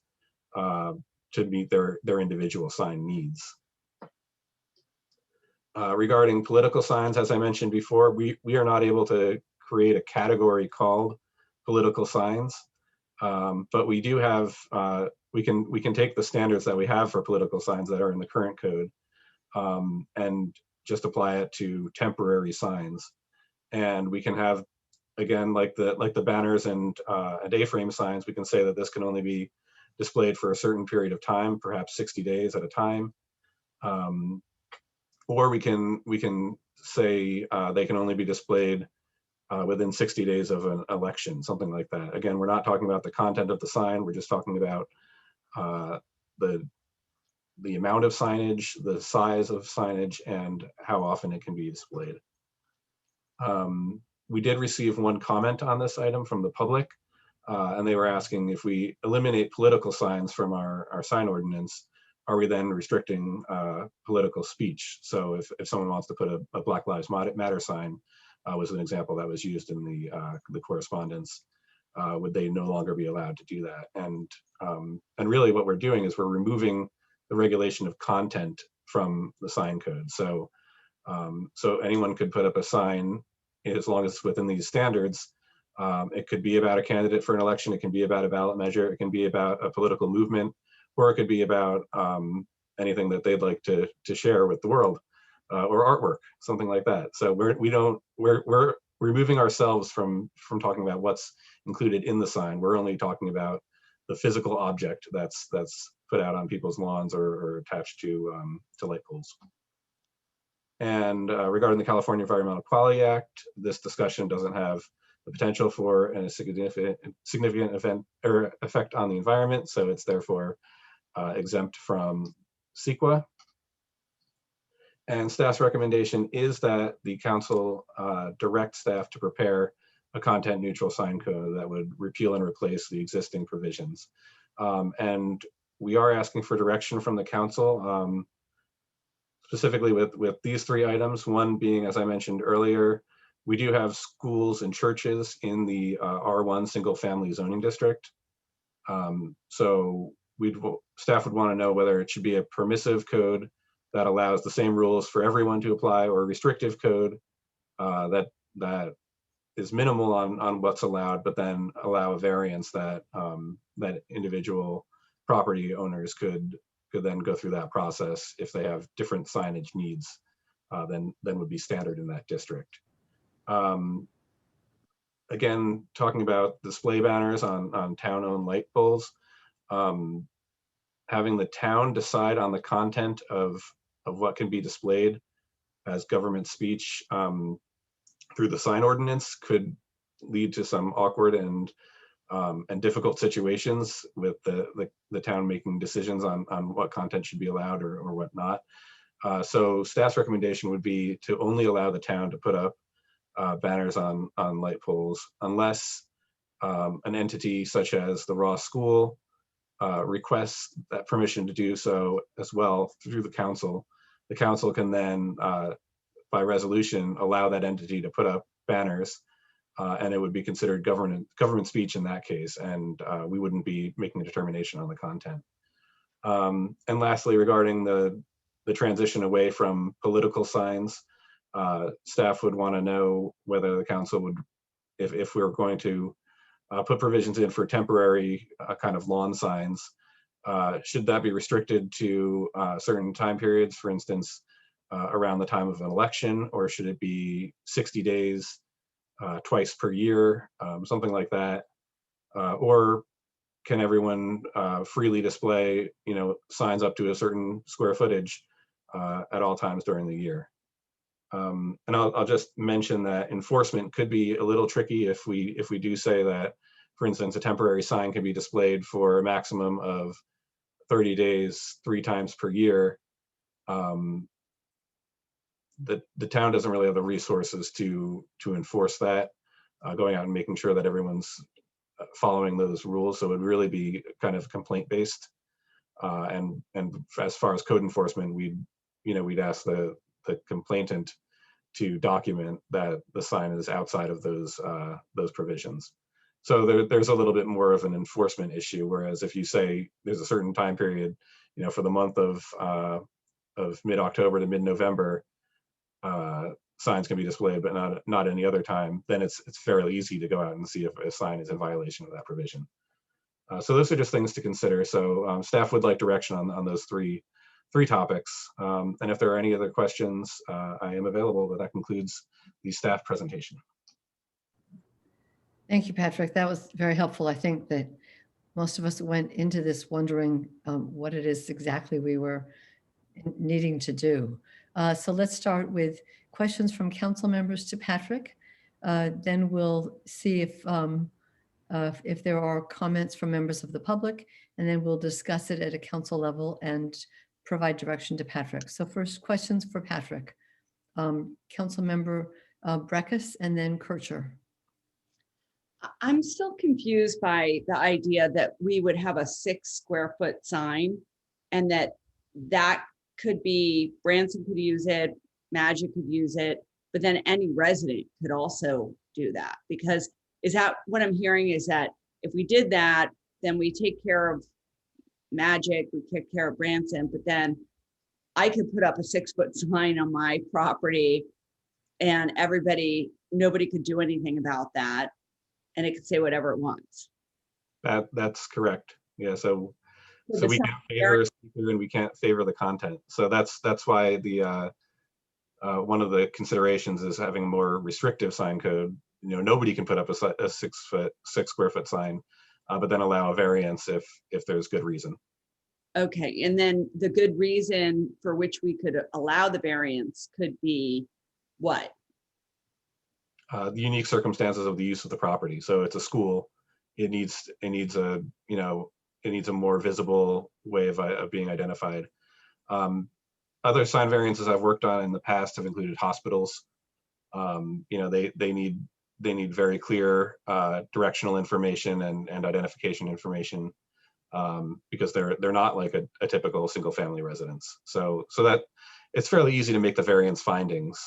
to meet their individual sign needs. Regarding political signs, as I mentioned before, we are not able to create a category called political signs, but we do have, we can take the standards that we have for political signs that are in the current code and just apply it to temporary signs. And we can have, again, like the banners and A-frame signs, we can say that this can only be displayed for a certain period of time, perhaps 60 days at a time. Or we can say they can only be displayed within 60 days of an election, something like that. Again, we're not talking about the content of the sign. We're just talking about the amount of signage, the size of signage, and how often it can be displayed. We did receive one comment on this item from the public, and they were asking if we eliminate political signs from our sign ordinance, are we then restricting political speech? So if someone wants to put a Black Lives Matter sign, was an example that was used in the correspondence, would they no longer be allowed to do that? And really what we're doing is we're removing the regulation of content from the sign code. So so anyone could put up a sign as long as it's within these standards. It could be about a candidate for an election. It can be about a ballot measure. It can be about a political movement, or it could be about anything that they'd like to share with the world, or artwork, something like that. So we're removing ourselves from talking about what's included in the sign. We're only talking about the physical object that's put out on people's lawns or attached to light poles. And regarding the California Environmental Quality Act, this discussion doesn't have the potential for a significant event or effect on the environment, so it's therefore exempt from CEQA. And staff's recommendation is that the council direct staff to prepare a content neutral sign code that would repeal and replace the existing provisions. And we are asking for direction from the council, specifically with these three items. One being, as I mentioned earlier, we do have schools and churches in the R1 single family zoning district. So staff would want to know whether it should be a permissive code that allows the same rules for everyone to apply, or a restrictive code that is minimal on what's allowed, but then allow a variance that that individual property owners could then go through that process if they have different signage needs than would be standard in that district. Again, talking about display banners on town-owned light poles, having the town decide on the content of what can be displayed as government speech through the sign ordinance could lead to some awkward and difficult situations with the town making decisions on what content should be allowed or what not. So staff's recommendation would be to only allow the town to put up banners on light poles unless an entity such as the Ross School requests that permission to do so as well through the council. The council can then, by resolution, allow that entity to put up banners, and it would be considered government speech in that case, and we wouldn't be making a determination on the content. And lastly, regarding the transition away from political signs, staff would want to know whether the council would, if we were going to put provisions in for temporary kind of lawn signs, should that be restricted to certain time periods, for instance, around the time of an election, or should it be 60 days, twice per year, something like that? Or can everyone freely display, signs up to a certain square footage at all times during the year? And I'll just mention that enforcement could be a little tricky if we do say that, for instance, a temporary sign can be displayed for a maximum of 30 days, 3 times per year. The town doesn't really have the resources to enforce that, going out and making sure that everyone's following those rules. So it would really be kind of complaint based. And as far as code enforcement, we'd ask the complainant to document that the sign is outside of those provisions. So there's a little bit more of an enforcement issue. Whereas if you say there's a certain time period, for the month of mid-October to mid-November, signs can be displayed, but not any other time, then it's fairly easy to go out and see if a sign is in violation of that provision. So those are just things to consider. So staff would like direction on those three topics. And if there are any other questions, I am available, but that concludes the staff presentation. Thank you, Patrick. That was very helpful. I think that most of us went into this wondering what it is exactly we were needing to do. So let's start with questions from council members to Patrick. Then we'll see if there are comments from members of the public, and then we'll discuss it at a council level and provide direction to Patrick. So first, questions for Patrick. Council member Breckus and then Kircher. I'm still confused by the idea that we would have a 6 square foot sign, and that could be, Branson could use it, Magic could use it, but then any resident could also do that. Because is that what I'm hearing, is that if we did that, then we take care of Magic, we take care of Branson, but then I could put up a 6 foot sign on my property and nobody could do anything about that. And it could say whatever it wants. That's correct. Yeah, so we can't favor a speaker and we can't favor the content. So that's why the one of the considerations is having a more restrictive sign code. Nobody can put up a 6 square foot sign, but then allow a variance if there's good reason. Okay, and then the good reason for which we could allow the variance could be what? The unique circumstances of the use of the property. So it's a school. It needs a more visible way of being identified. Other sign variances I've worked on in the past have included hospitals. They need very clear directional information and identification information because they're not like a typical single family residence. So that it's fairly easy to make the variance findings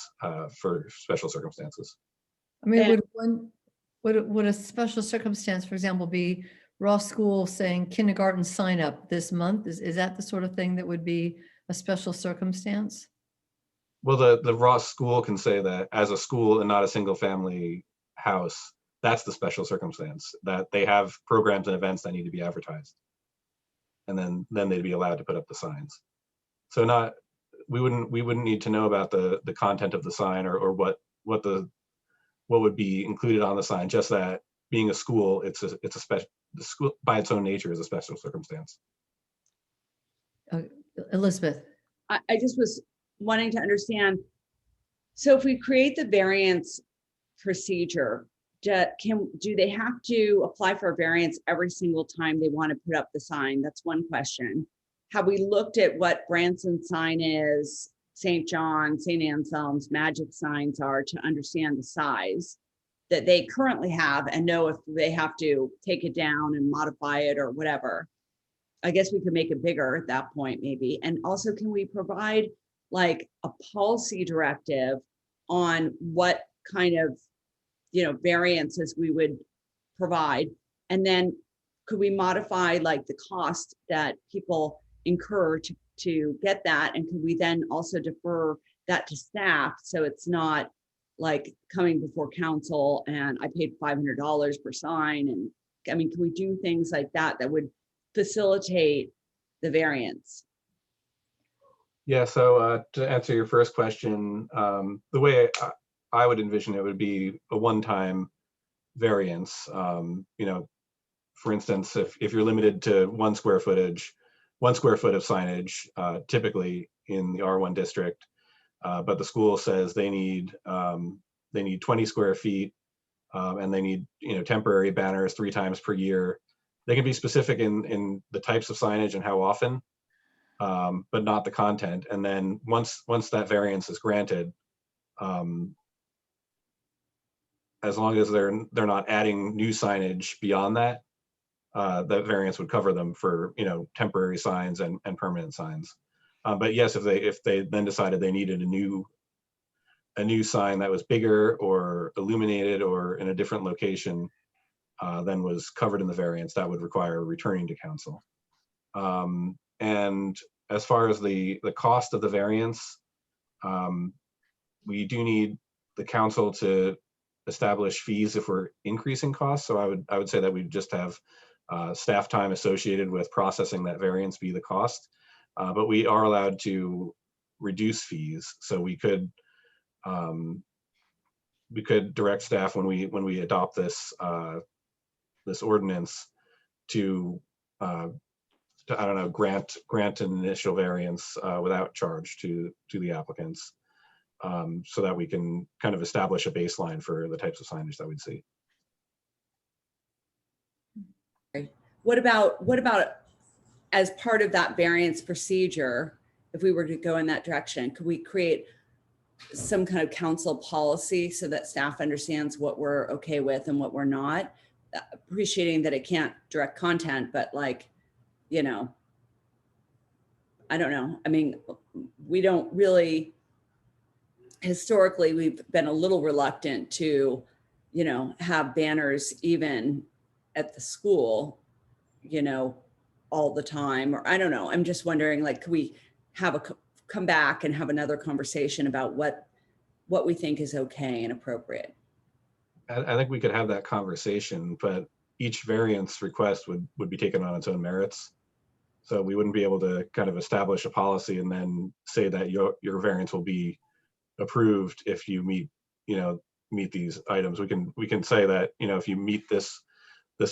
for special circumstances. I mean, And- would a special circumstance, for example, be Ross School saying kindergarten sign up this month? Is that the sort of thing that would be a special circumstance? Well, the Ross School can say that as a school and not a single family house, that's the special circumstance, that they have programs and events that need to be advertised. And then they'd be allowed to put up the signs. So we wouldn't need to know about the content of the sign or what would be included on the sign, just that being a school, the school by its own nature is a special circumstance. Elizabeth? I just was wanting to understand, so if we create the variance procedure, do they have to apply for a variance every single time they want to put up the sign? That's one question. Have we looked at what Branson sign is, St. John, St. Anselm's, Magic signs are, to understand the size that they currently have and know if they have to take it down and modify it or whatever? I guess we could make it bigger at that point, maybe. And also, can we provide like a policy directive on what kind of, variances we would provide? And then could we modify like the cost that people incur to get that? And could we then also defer that to staff so it's not like coming before council and I paid $500 per sign? And I mean, can we do things like that would facilitate the variance? Yeah, so to answer your first question, the way I would envision it would be a one-time variance. For instance, if you're limited to 1 square foot of signage, typically in the R1 district, but the school says they need 20 square feet and they need temporary banners 3 times per year. They can be specific in the types of signage and how often, but not the content. And then once that variance is granted, as long as they're not adding new signage beyond that, that variance would cover them for temporary signs and permanent signs. But yes, if they then decided they needed a new sign that was bigger or illuminated or in a different location than was covered in the variance, that would require returning to council. And as far as the cost of the variance, we do need the council to establish fees if we're increasing costs. So I would say that we just have staff time associated with processing that variance be the cost, but we are allowed to reduce fees. So we could direct staff when we adopt this ordinance to I don't know, grant an initial variance without charge to the applicants, so that we can kind of establish a baseline for the types of signage that we'd see. What about as part of that variance procedure, if we were to go in that direction, could we create some kind of council policy so that staff understands what we're okay with and what we're not? Appreciating that it can't direct content, but like, I don't know. I mean, we don't really, historically, we've been a little reluctant to, have banners even at the school, all the time, or I don't know. I'm just wondering, like, could we come back and have another conversation about what we think is okay and appropriate? I think we could have that conversation, but each variance request would be taken on its own merits. So we wouldn't be able to kind of establish a policy and then say that your variance will be approved if you meet these items. We can say that, if you meet this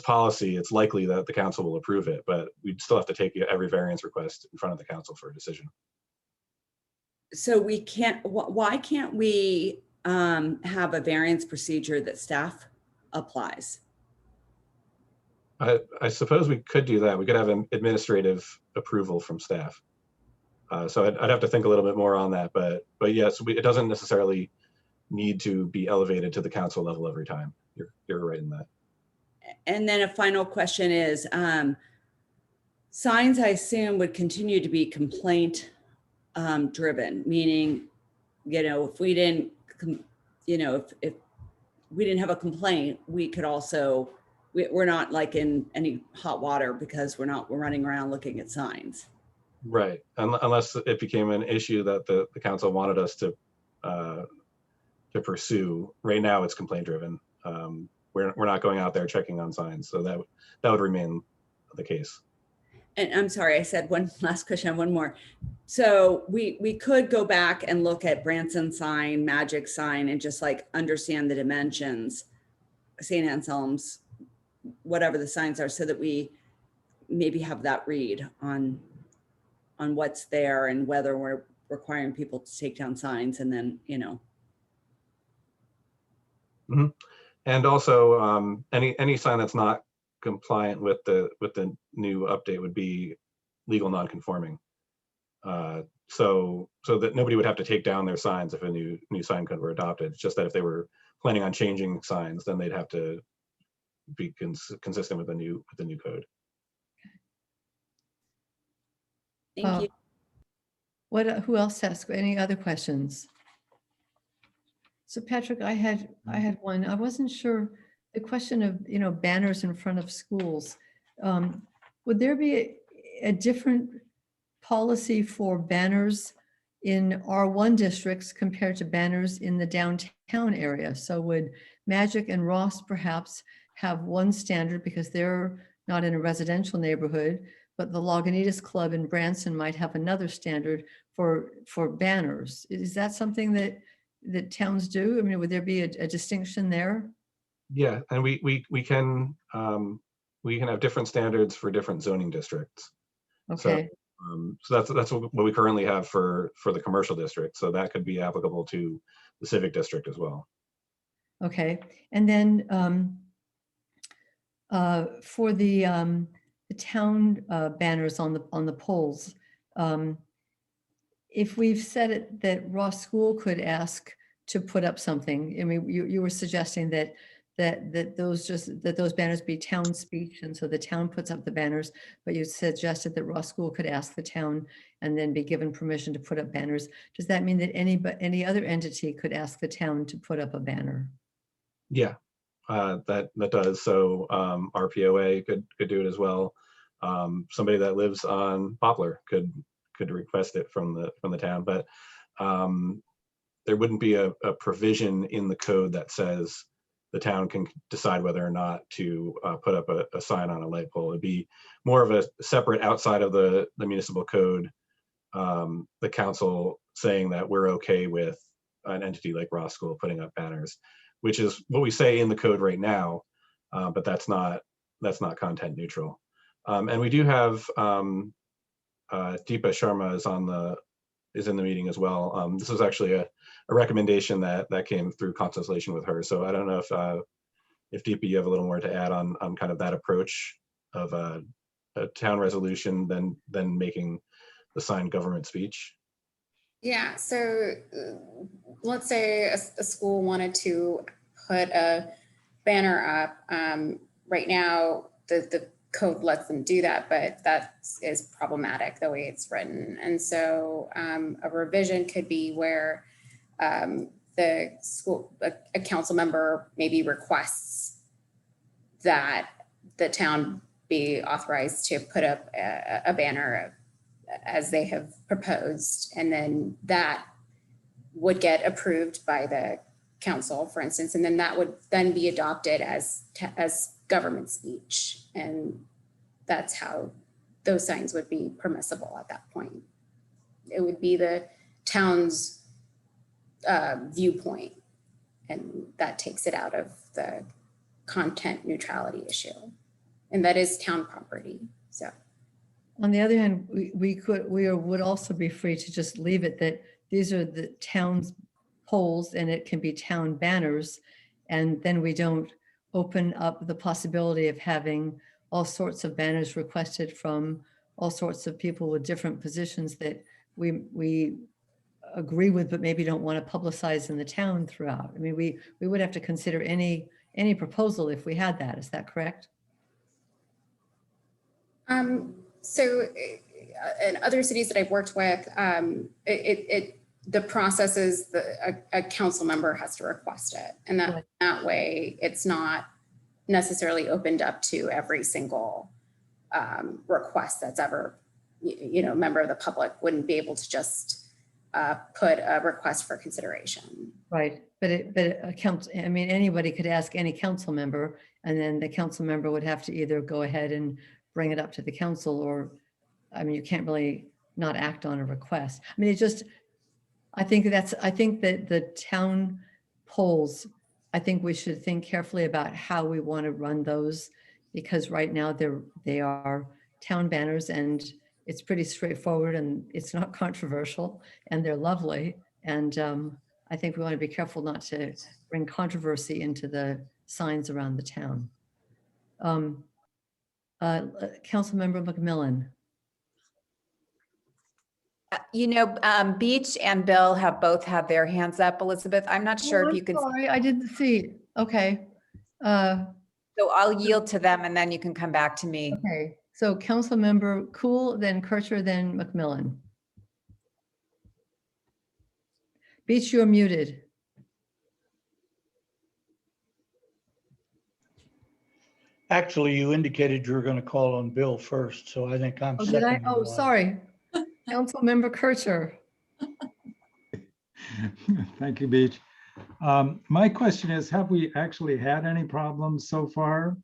policy, it's likely that the council will approve it, but we'd still have to take every variance request in front of the council for a decision. So why can't we have a variance procedure that staff applies? I suppose we could do that. We could have an administrative approval from staff. So I'd have to think a little bit more on that, but yes, it doesn't necessarily need to be elevated to the council level every time. You're right in that. And then a final question is, signs I assume would continue to be complaint driven, meaning, if we didn't, if we didn't have a complaint, we could also, we're not like in any hot water because we're running around looking at signs. Right, unless it became an issue that the council wanted us to pursue. Right now, it's complaint driven. We're not going out there checking on signs, so that would remain the case. And I'm sorry, I said one last question, I have one more. So we could go back and look at Branson sign, Magic sign, and just like understand the dimensions, St. Anselm's, whatever the signs are, so that we maybe have that read on what's there and whether we're requiring people to take down signs, and then, And also, any sign that's not compliant with the new update would be legal non-conforming. So that nobody would have to take down their signs if a new sign code were adopted. It's just that if they were planning on changing signs, then they'd have to be consistent with the new code. Thank you. Who else has any other questions? So Patrick, I had one. I wasn't sure, the question of, banners in front of schools. Would there be a different policy for banners in R1 districts compared to banners in the downtown area? So would Magic and Ross perhaps have one standard because they're not in a residential neighborhood, but the Lagunitas Club in Branson might have another standard for banners? Is that something that towns do? I mean, would there be a distinction there? Yeah, and we can have different standards for different zoning districts. Okay. So that's what we currently have for the commercial district. So that could be applicable to the civic district as well. Okay, and then for the town banners on the poles, if we've said it that Ross School could ask to put up something, I mean, you were suggesting that those banners be town speech, and so the town puts up the banners, but you suggested that Ross School could ask the town and then be given permission to put up banners. Does that mean that any other entity could ask the town to put up a banner? Yeah, that does. So RPOA could do it as well. Somebody that lives on Poplar could request it from the town, but there wouldn't be a provision in the code that says the town can decide whether or not to put up a sign on a light pole. It'd be more of a separate, outside of the municipal code, the council saying that we're okay with an entity like Ross School putting up banners, which is what we say in the code right now, but that's not content neutral. And we do have Deepa Sharma is in the meeting as well. This was actually a recommendation that came through consultation with her. So I don't know if Deepa, you have a little more to add on kind of that approach of a town resolution than making the signed government speech. Yeah, so let's say a school wanted to put a banner up. Right now, the code lets them do that, but that is problematic the way it's written. And so a revision could be where the school, a council member maybe requests that the town be authorized to put up a banner as they have proposed. And then that would get approved by the council, for instance, and then that would then be adopted as government speech. And that's how those signs would be permissible at that point. It would be the town's viewpoint, and that takes it out of the content neutrality issue. And that is town property, so. On the other hand, we would also be free to just leave it that these are the town's poles and it can be town banners. And then we don't open up the possibility of having all sorts of banners requested from all sorts of people with different positions that we agree with, but maybe don't want to publicize in the town throughout. I mean, we would have to consider any proposal if we had that. Is that correct? So in other cities that I've worked with, the process is a council member has to request it. And Right. that way it's not necessarily opened up to every single request that's ever, a member of the public wouldn't be able to just put a request for consideration. Right, but a council, I mean, anybody could ask any council member, and then the council member would have to either go ahead and bring it up to the council, or, I mean, you can't really not act on a request. I mean, I think that the town polls, I think we should think carefully about how we want to run those, because right now they are town banners, and it's pretty straightforward, and it's not controversial, and they're lovely. And I think we want to be careful not to bring controversy into the signs around the town. Councilmember McMillan. Beach and Bill have both had their hands up, Elizabeth. I'm not sure Oh, if you I'm can, sorry, I didn't see. Okay. so I'll yield to them and then you can come back to me. Okay, so Councilmember Cool, then Kircher, then McMillan. Beach, you're muted. Actually, you indicated you were going to call on Bill first, so I think I'm Oh, did I? second. Oh, sorry. Councilmember Kircher. Thank you, Beach. My question is, have we actually had any problems so far?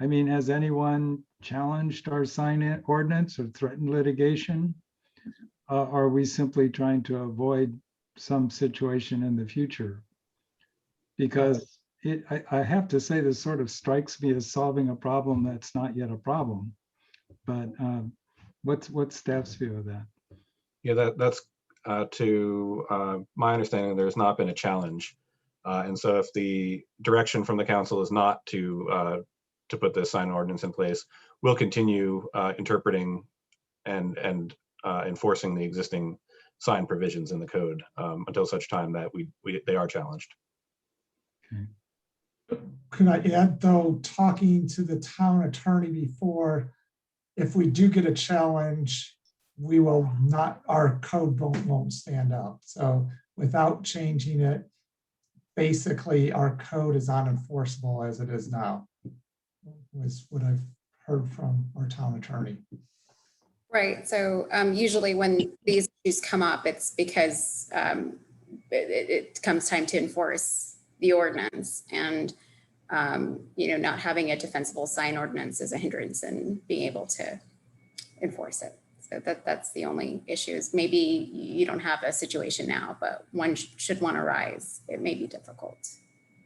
I mean, has anyone challenged our sign ordinance or threatened litigation? Are we simply trying to avoid some situation in the future? Because I have to say, this sort of strikes me as solving a problem that's not yet a problem. But what's staff's view of that? Yeah, that's to my understanding, there's not been a challenge. And so if the direction from the council is not to put this sign ordinance in place, we'll continue interpreting and enforcing the existing sign provisions in the code until such time that they are challenged. Okay. Could I add, though, talking to the town attorney before, if we do get a challenge, we will not, our code won't stand up. So without changing it, basically our code is unenforceable as it is now, was what I've heard from our town attorney. Right. So usually when these issues come up, it's because it comes time to enforce the ordinance, and not having a defensible sign ordinance is a hindrance in being able to enforce it. So that's the only issue. Is maybe you don't have a situation now, but one should one arise, it may be difficult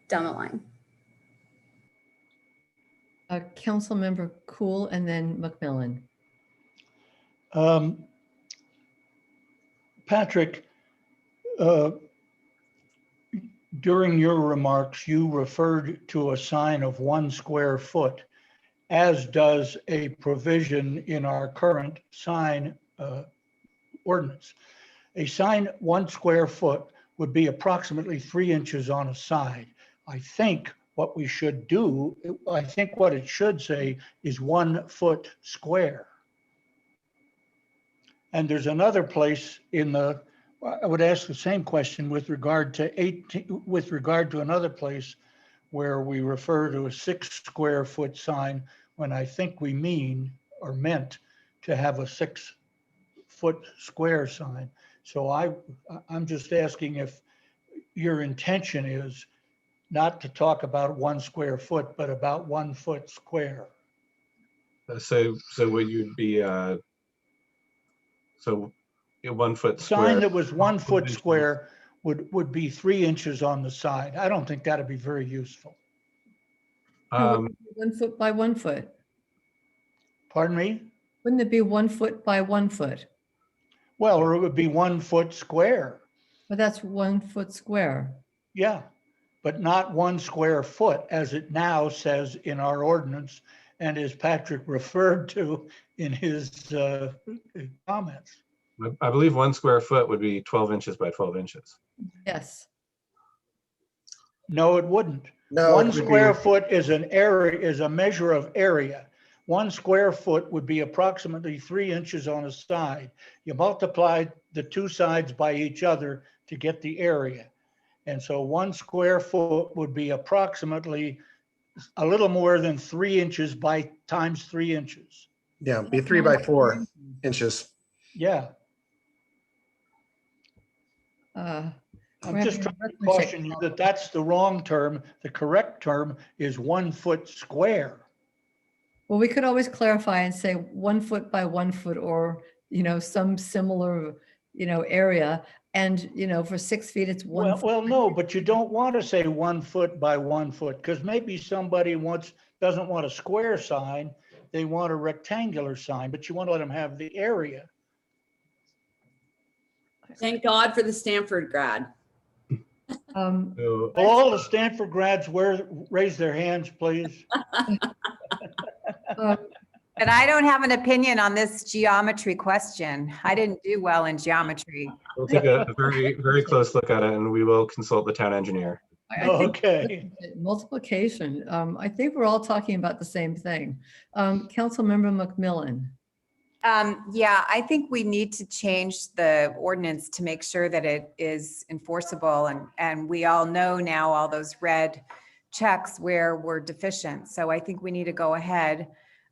down the line. Councilmember Cool, and then McMillan. Patrick, during your remarks, you referred to a sign of 1 square foot, as does a provision in our current sign ordinance. A sign 1 square foot would be approximately 3 inches on a side. I think what we should do, I think what it should say is 1 foot square. And there's another place in the, I would ask the same question with regard to another place where we refer to a 6 square foot sign, when I think we mean or meant to have a 6 foot square sign. So I'm just asking if your intention is not to talk about 1 square foot, but about 1 foot square. So would you be so 1 foot Sign square? that was 1 foot square would be 3 inches on the side. I don't think that'd be very useful. No, 1 foot by 1 foot. Pardon me? Wouldn't it be 1 foot by 1 foot? Well, or it would be 1 foot square. But that's 1 foot square. Yeah, but not 1 square foot as it now says in our ordinance, and as Patrick referred to in his comments. I believe 1 square foot would be 12 inches by 12 inches. Yes. No, it wouldn't. No, it 1 would square be, foot is an area, is a measure of area. 1 square foot would be approximately 3 inches on a side. You multiply the two sides by each other to get the area. And so 1 square foot would be approximately a little more than 3 inches by times 3 inches. yeah, be 3 by 4 inches. Yeah, Uh, I'm We're just having trying to arithmetic caution you that that's the wrong term. The correct term is 1 foot square. Well, we could always clarify and say 1 foot by 1 foot, or, some similar, area. And, for 6 feet, it's 1 foot. Well, no, but you don't want to say 1 foot by 1 foot, because maybe somebody doesn't want a square sign, they want a rectangular sign, but you want to let them have the area. Thank God for the Stanford grad. So, Will all the Stanford grads raise their hands, please? Um, But I don't have an opinion on this geometry question. I didn't do well in geometry. we'll take a very, very close look at it, and we will consult the town engineer. I think Okay. multiplication, I think we're all talking about the same thing. Councilmember McMillan. Yeah, I think we need to change the ordinance to make sure that it is enforceable, and we all know now all those red checks where we're deficient. So I think we need to go ahead.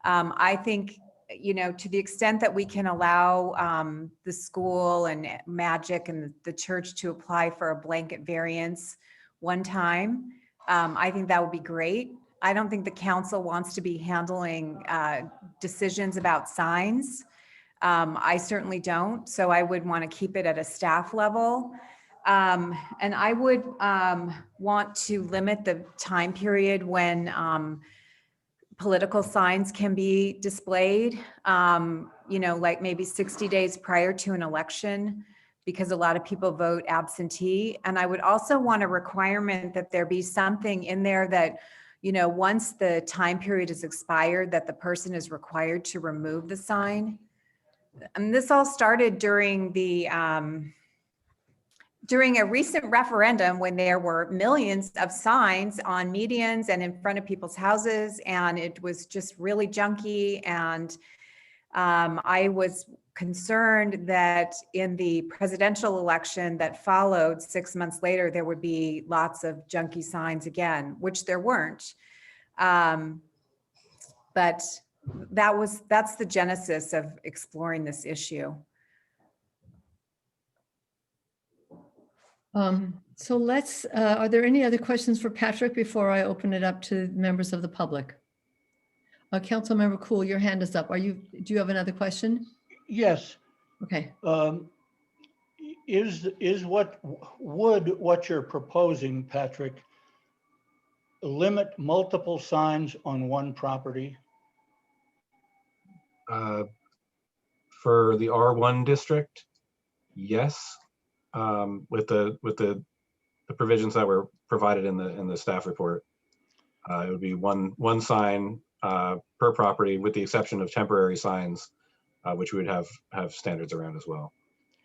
I think, to the extent that we can allow the school and Magic and the church to apply for a blanket variance one time, I think that would be great. I don't think the council wants to be handling decisions about signs. I certainly don't. So I would want to keep it at a staff level. And I would want to limit the time period when political signs can be displayed, like maybe 60 days prior to an election, because a lot of people vote absentee. And I would also want a requirement that there be something in there that, once the time period is expired, that the person is required to remove the sign. And this all started during a recent referendum when there were millions of signs on medians and in front of people's houses, and it was just really junky. And I was concerned that in the presidential election that followed 6 months later, there would be lots of junky signs again, which there weren't. But that's the genesis of exploring this issue. So let's, are there any other questions for Patrick before I open it up to members of the public? Councilmember Cool, your hand is up. Do you have another question? Yes. Okay. Is what you're proposing, Patrick, limit multiple signs on one property? For the R1 district, yes, with the provisions that were provided in the staff report, it would be one sign per property, with the exception of temporary signs, which we would have standards around as well.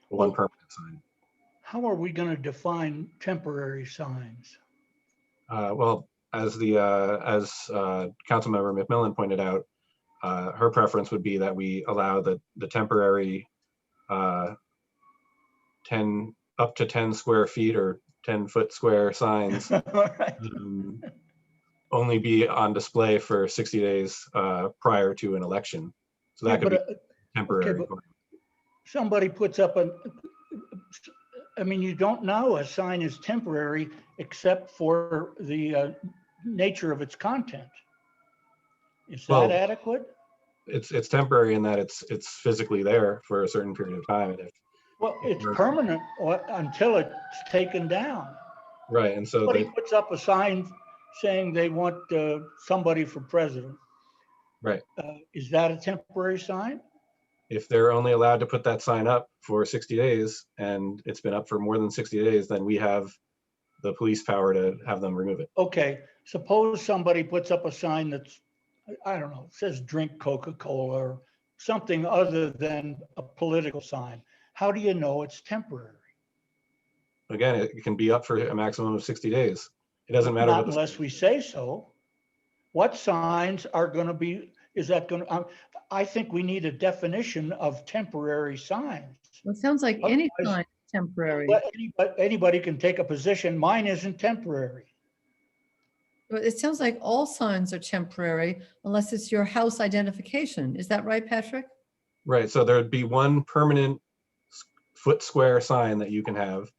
One permanent sign. How are we going to define temporary signs? Well, as Councilmember McMillan pointed out, her preference would be that we allow the temporary 10 up to 10 square feet or 10-foot square signs Right. only be on display for 60 days prior to an election. So that could be temporary. Okay, somebody puts up you don't know a sign is temporary except for the nature of its content. Is that adequate? It's temporary in that it's physically there for a certain period of time. Well, it's permanent until it's taken down. Right, and so Somebody puts up a sign saying they want somebody for president. Right. Is that a temporary sign? If they're only allowed to put that sign up for 60 days and it's been up for more than 60 days, then we have the police power to have them remove it. Okay, suppose somebody puts up a sign that's, I don't know, it says drink Coca-Cola or something other than a political sign. how do you know it's temporary? Again, it can be up for a maximum of 60 days. It doesn't matter Not what. unless we say so. What signs are going to be, is that going to, I think we need a definition of temporary signs. Well, it sounds like any Otherwise, sign is temporary. But anybody can take a position. Mine isn't temporary. But it sounds like all signs are temporary unless it's your house identification. Is that right, Patrick? Right, so there'd be one permanent foot square sign that you can have.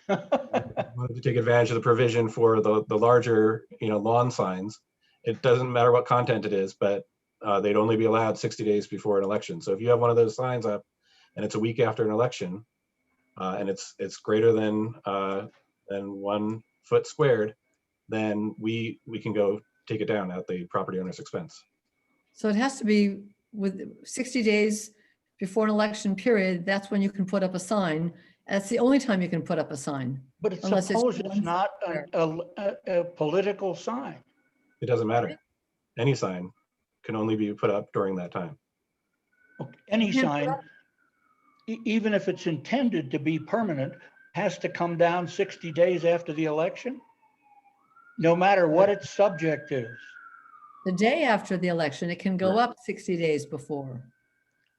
Wanted to take advantage of the provision for the larger, lawn signs. It doesn't matter what content it is, but they'd only be allowed 60 days before an election. So if you have one of those signs up and it's a week after an election, and it's greater than 1 foot squared, then we can go take it down at the property owner's expense. So it has to be with 60 days before an election period. That's when you can put up a sign. That's the only time you can put up a sign. But it's Unless it's suppose it's one not square. a political sign. It doesn't matter. Any sign can only be put up during that time. Any You can't put sign, up- even if it's intended to be permanent, has to come down 60 days after the election? No matter what its subject is. The day after the election, it can go up 60 days before.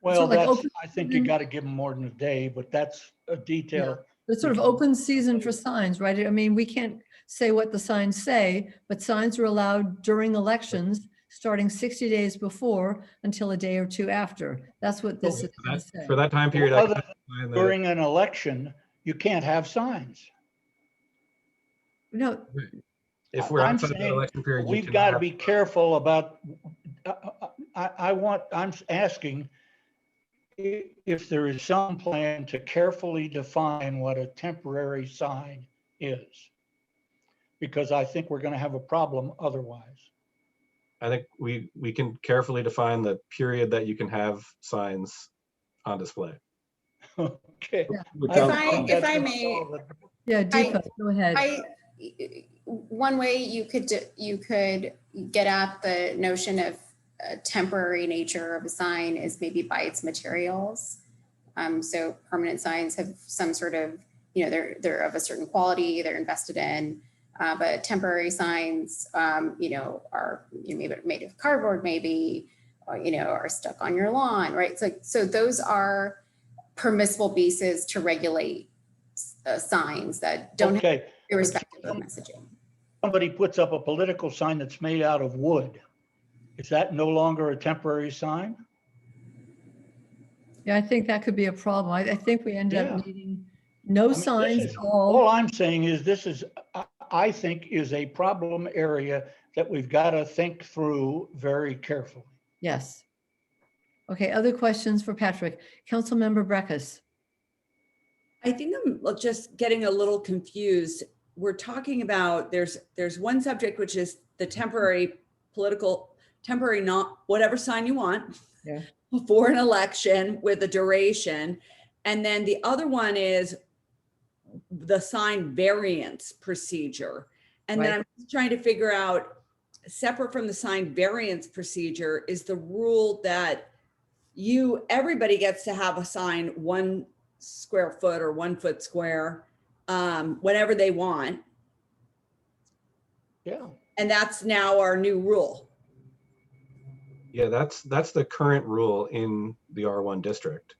Well, like that's, open I think you season. got to give them more than a day, but that's a detail. It's sort of open season for signs, right? I mean, we can't say what the signs say, but signs are allowed during elections, starting 60 days before until a day or two after. That's what this is gonna say. For that time period, I Other can find that- During an election, you can't have signs. No, if we're I'm outside that saying election period, you We've cannot got to have- be careful about, I'm asking if there is some plan to carefully define what a temporary sign is. Because I think we're going to have a problem otherwise. I think we can carefully define the period that you can have signs on display. Okay. Without- If I may, yeah, Deepa, go ahead. one way you could get at the notion of temporary nature of a sign is maybe by its materials. So permanent signs have some sort of, they're of a certain quality, they're invested in. But temporary signs, are maybe made of cardboard, maybe, are stuck on your lawn, right? So those are permissible bases to regulate signs that don't have Okay. irrespective of messaging. Somebody puts up a political sign that's made out of wood. Is that no longer a temporary sign? Yeah, I think that could be a problem. I think we end Yeah. up needing no I mean, this signs is- at All all. I'm saying is this is, I think, is a problem area that we've got to think through very carefully. Yes. Okay, other questions for Patrick? Councilmember Breckus. I think I'm just getting a little confused. We're talking about, there's one subject, which is the temporary not whatever sign you want Yeah. for an election with a duration. And then the other one is the sign variance procedure. And then Right. I'm just trying to figure out, separate from the sign variance procedure, is the rule that everybody gets to have a sign 1 square foot or 1 foot square, whenever they want. Yeah. And that's now our new rule. Yeah, that's the current rule in the R1 district.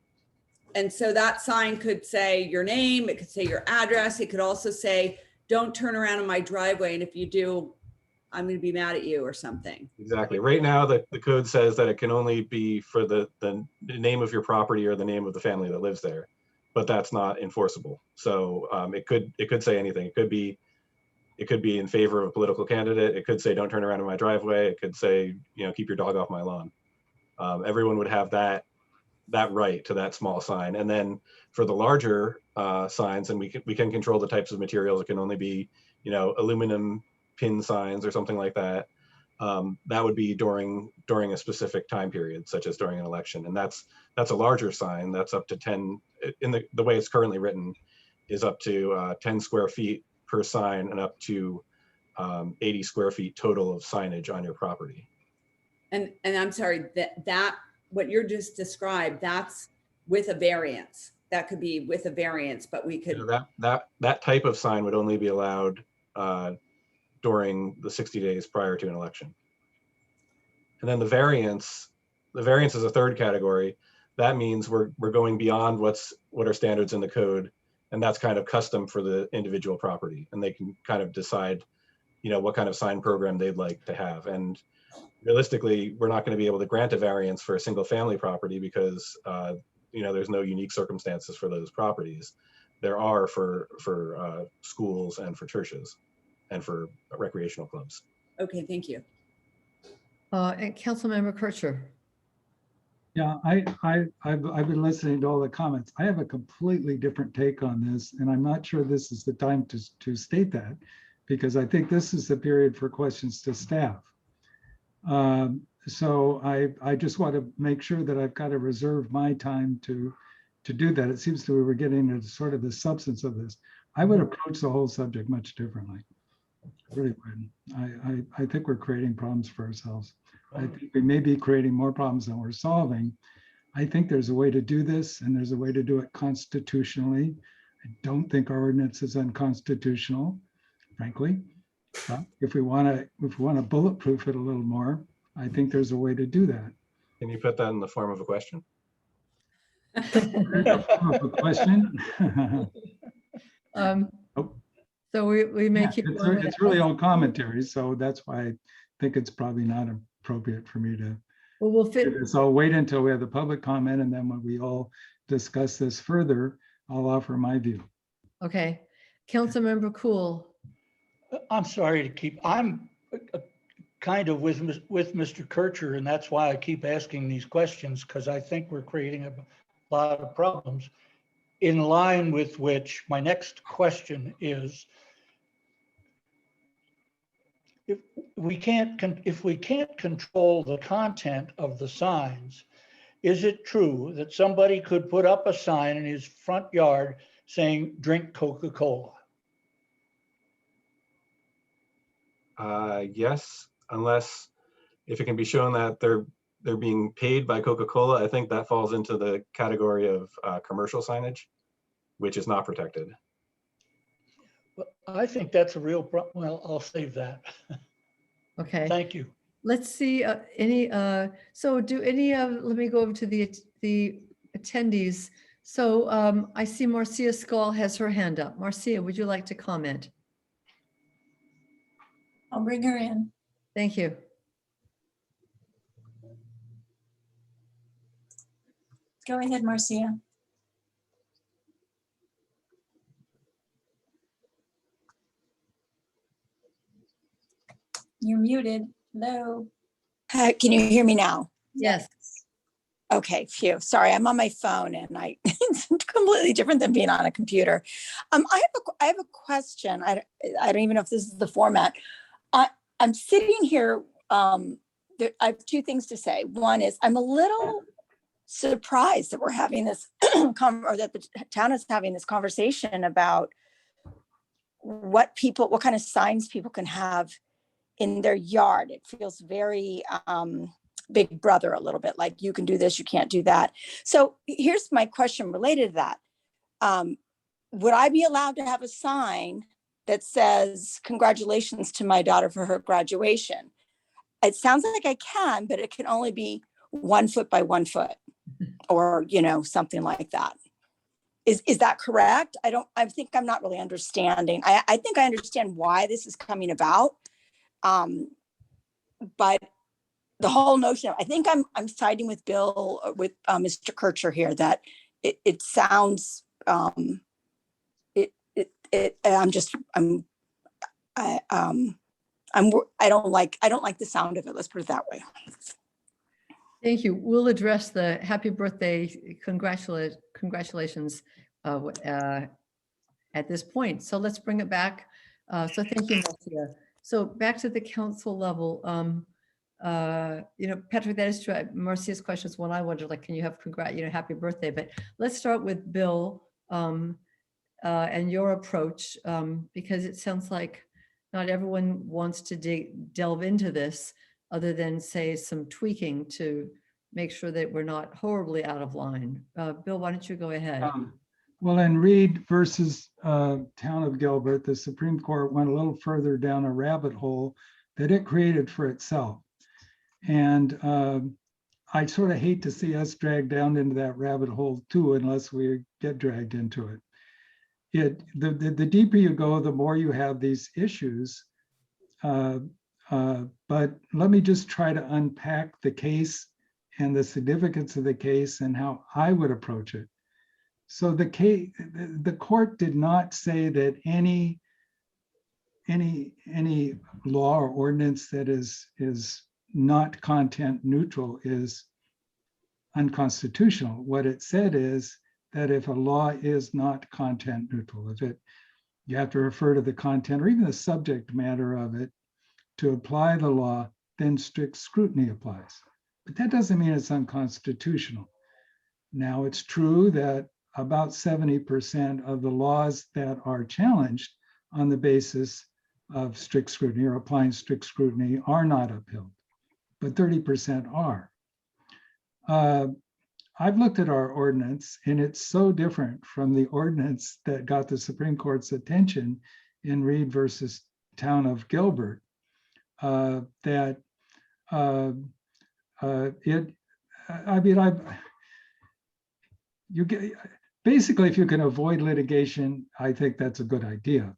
And so that sign could say your name, it could say your address, it could also say, don't turn around in my driveway, and if you do, I'm going to be mad at you or something. Exactly. Right now, the code says that it can only be for the name of your property or the name of the family that lives there, but that's not enforceable. So it could say anything. It could be in favor of a political candidate. It could say, don't turn around in my driveway. It could say, keep your dog off my lawn. Everyone would have that right to that small sign. And then for the larger signs, and we can control the types of materials. It can only be, aluminum pin signs or something like that. That would be during a specific time period, such as during an election. And that's a larger sign. That's up to 10, in the way it's currently written, is up to 10 square feet per sign and up to 80 square feet total of signage on your property. And I'm sorry, that what you're just described, that's with a variance. that could be with a variance, but we You could, know, that type of sign would only be allowed during the 60 days prior to an election. And then the variance is a third category. That means we're going beyond what are standards in the code, and that's kind of custom for the individual property, and they can kind of decide, you know, what kind of sign program they'd like to have. And realistically, we're not going to be able to grant a variance for a single family property because you know, there's no unique circumstances for those properties. There are for schools and for churches and for recreational clubs. okay, thank you. And Councilmember Kircher. Yeah, I've been listening to all the comments. I have a completely different take on this, and I'm not sure this is the time to state that, because I think this is the period for questions to staff. So I just want to make sure that I've got to reserve my time to do that. It seems to me we're getting into sort of the substance of this. I would approach the whole subject much differently. I really would. I think we're creating problems for ourselves. I think we may be creating more problems than we're solving. I think there's a way to do this, and there's a way to do it constitutionally. I don't think our ordinance is unconstitutional, frankly. If we want to bulletproof it a little more, I think there's a way to do that. Can you put that in the form of a question? A question? So we may Yeah, keep going with it's that. really all commentary, so that's why I think it's probably not appropriate for me to Well, we'll fit. do this. I'll wait until we have the public comment, and then when we all discuss this further, I'll offer my view. Okay. Councilmember Cool. I'm sorry to keep, I'm kind of with Mr. Kircher, and that's why I keep asking these questions, because I think we're creating a lot of problems. In line with which my next question is, if we can't control the content of the signs, is it true that somebody could put up a sign in his front yard saying, "Drink Coca-Cola"? Yes, unless if it can be shown that they're being paid by Coca-Cola, I think that falls into the category of commercial signage, which is not protected. Well, I think that's a real problem. Well, I'll save that. Okay. Thank you. Let's see so do any of, let me go over to the attendees. So I see Marcia Skull has her hand up. Marcia, would you like to comment? I'll bring her in. Thank you. Go ahead, Marcia. You're muted. Hello. Can you hear me now? Yes. Okay, phew. Sorry, I'm on my phone and it's completely different than being on a computer. I have a question. I don't even know if this is the format. I'm sitting here. I have two things to say. One is I'm a little surprised that we're having this or that the town is having this conversation about what kind of signs people can have in their yard. It feels very Big Brother a little bit, like you can do this, you can't do that. So here's my question related to that. Would I be allowed to have a sign that says, "Congratulations to my daughter for her graduation"? It sounds like I can, but it can only be 1 foot by 1 foot or, something like that. Is that correct? I think I'm not really understanding. I think I understand why this is coming about. But the whole notion, I think I'm siding with Bill, with Mr. Kircher here, that it sounds, I don't like the sound of it. Let's put it that way. Thank you. We'll address the happy birthday congratulations at this point. So let's bring it back. So thank you, Marcia. So back to the council level. Patrick, that is true. Marcia's question is one I wondered, like, can you have happy birthday? But let's start with Bill and your approach, because it sounds like not everyone wants to delve into this other than say some tweaking to make sure that we're not horribly out of line. Bill, why don't you go ahead? Well, in Reed versus Town of Gilbert, the Supreme Court went a little further down a rabbit hole that it created for itself. And I sort of hate to see us dragged down into that rabbit hole too, unless we get dragged into it. The deeper you go, the more you have these issues. But let me just try to unpack the case and the significance of the case and how I would approach it. So the court did not say that any law or ordinance that is not content neutral is unconstitutional. What it said is that if a law is not content neutral, you have to refer to the content or even the subject matter of it to apply the law, then strict scrutiny applies. But that doesn't mean it's unconstitutional. Now, it's true that about 70% of the laws that are challenged on the basis of strict scrutiny or applying strict scrutiny are not upheld, but 30% are. I've looked at our ordinance and it's so different from the ordinance that got the Supreme Court's attention in Reed versus Town of Gilbert that basically, if you can avoid litigation, I think that's a good idea.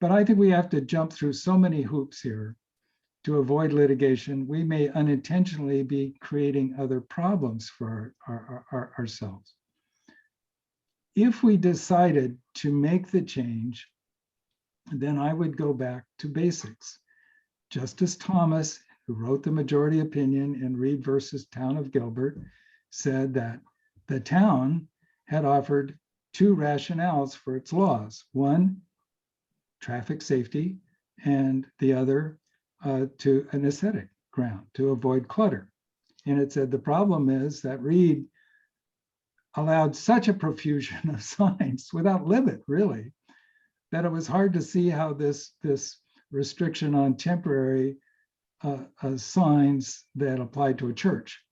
But I think we have to jump through so many hoops here to avoid litigation. We may unintentionally be creating other problems for ourselves. If we decided to make the change, then I would go back to basics. Justice Thomas, who wrote the majority opinion in Reed versus Town of Gilbert, said that the town had offered two rationales for its laws. One, traffic safety, and the other to an aesthetic ground, to avoid clutter. And it said the problem is that Reed allowed such a profusion of signs without limit, really, that it was hard to see how this restriction on temporary signs that applied to a church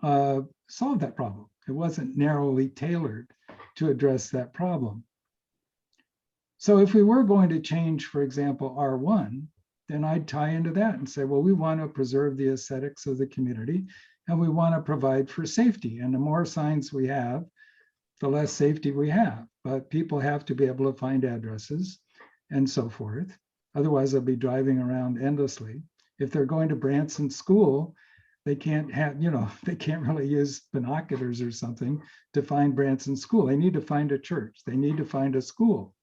solved that problem. It wasn't narrowly tailored to address that problem. So if we were going to change, for example, R1, then I'd tie into that and say, well, we want to preserve the aesthetics of the community and we want to provide for safety. And the more signs we have, the less safety we have. But people have to be able to find addresses and so forth. Otherwise, they'll be driving around endlessly. If they're going to Branson School, they can't have, they can't really use binoculars or something to find Branson School. They need to find a church. They need to find a school.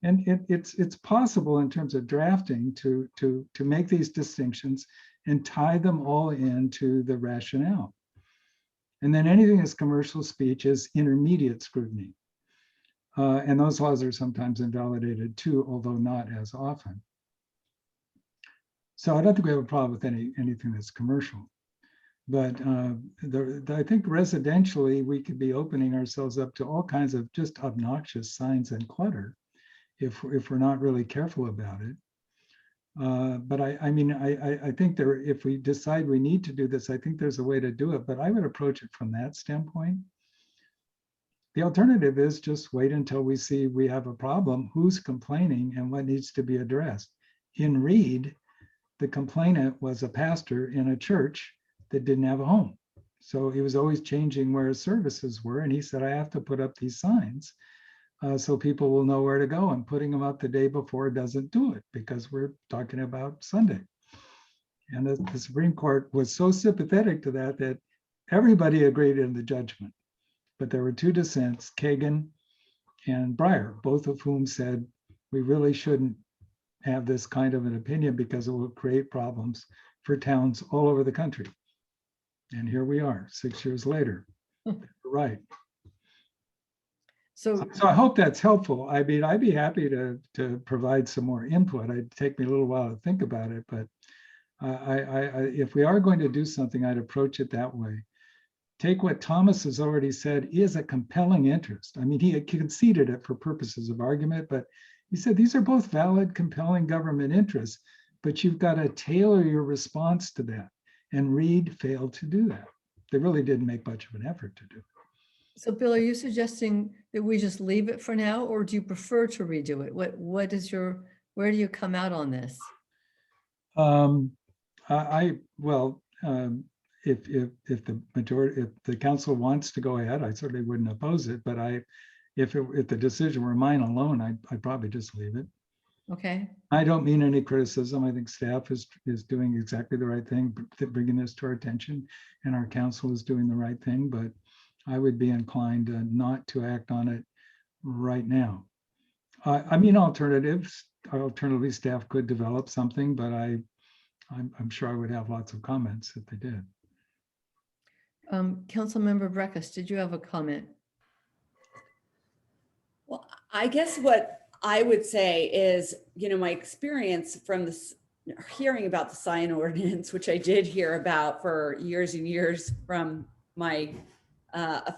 And it's possible in terms of drafting to make these distinctions and tie them all into the rationale. And then anything that's commercial speech is intermediate scrutiny. And those laws are sometimes invalidated too, although not as often. So I don't think we have a problem with anything that's commercial. But I think residentially, we could be opening ourselves up to all kinds of just obnoxious signs and clutter if we're not really careful about it. But I think if we decide we need to do this, I think there's a way to do it, but I would approach it from that standpoint. The alternative is just wait until we see we have a problem, who's complaining and what needs to be addressed. In Reed, the complainant was a pastor in a church that didn't have a home. So he was always changing where his services were. And he said, I have to put up these signs so people will know where to go, and putting them up the day before doesn't do it because we're talking about Sunday. And the Supreme Court was so sympathetic to that everybody agreed in the judgment. But there were two dissents, Kagan and Breyer, both of whom said, we really shouldn't have this kind of an opinion because it will create problems for towns all over the country. And here we are 6 years later. Right. So I hope that's helpful. I mean, I'd be happy to provide some more input. It'd take me a little while to think about it, but if we are going to do something, I'd approach it that way. Take what Thomas has already said is a compelling interest. I mean, he conceded it for purposes of argument, but he said these are both valid, compelling government interests, but you've got to tailor your response to that. And Reed failed to do that. They really didn't make much of an effort to do it. So Bill, are you suggesting that we just leave it for now, or do you prefer to redo it? What is your, where do you come out on this? Well, if the majority, if the council wants to go ahead, I certainly wouldn't oppose it, but if the decision were mine alone, I'd probably just leave it. Okay, I don't mean any criticism. I think staff is doing exactly the right thing, bringing this to our attention, and our council is doing the right thing, but I would be inclined not to act on it right now. I mean, alternatively, staff could develop something, but I'm sure I would have lots of comments if they did. Councilmember Breckus, did you have a comment? Well, I guess what I would say is, my experience from this, hearing about the sign ordinance, which I did hear about for years and years from a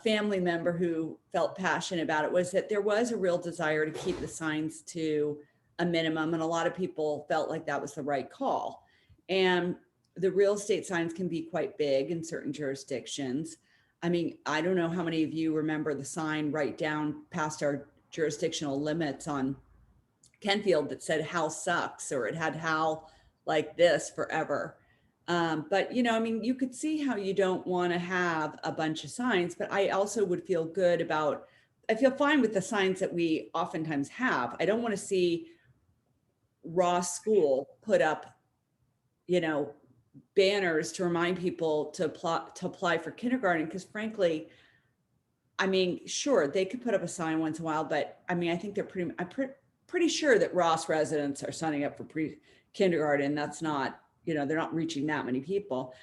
family member who felt passionate about it, was that there was a real desire to keep the signs to a minimum. And a lot of people felt like that was the right call. And the real estate signs can be quite big in certain jurisdictions. I mean, I don't know how many of you remember the sign right down past our jurisdictional limits on Kentfield that said "Hal sucks," or it had "Hal like this" forever. But I mean, you could see how you don't want to have a bunch of signs, but I also would feel good about, I feel fine with the signs that we oftentimes have. I don't want to see Ross School put up, banners to remind people to apply for kindergarten, because frankly, I mean, sure, they could put up a sign once in a while, but I mean, I think I'm pretty sure that Ross residents are signing up for pre-kindergarten. That's not, they're not reaching that many people.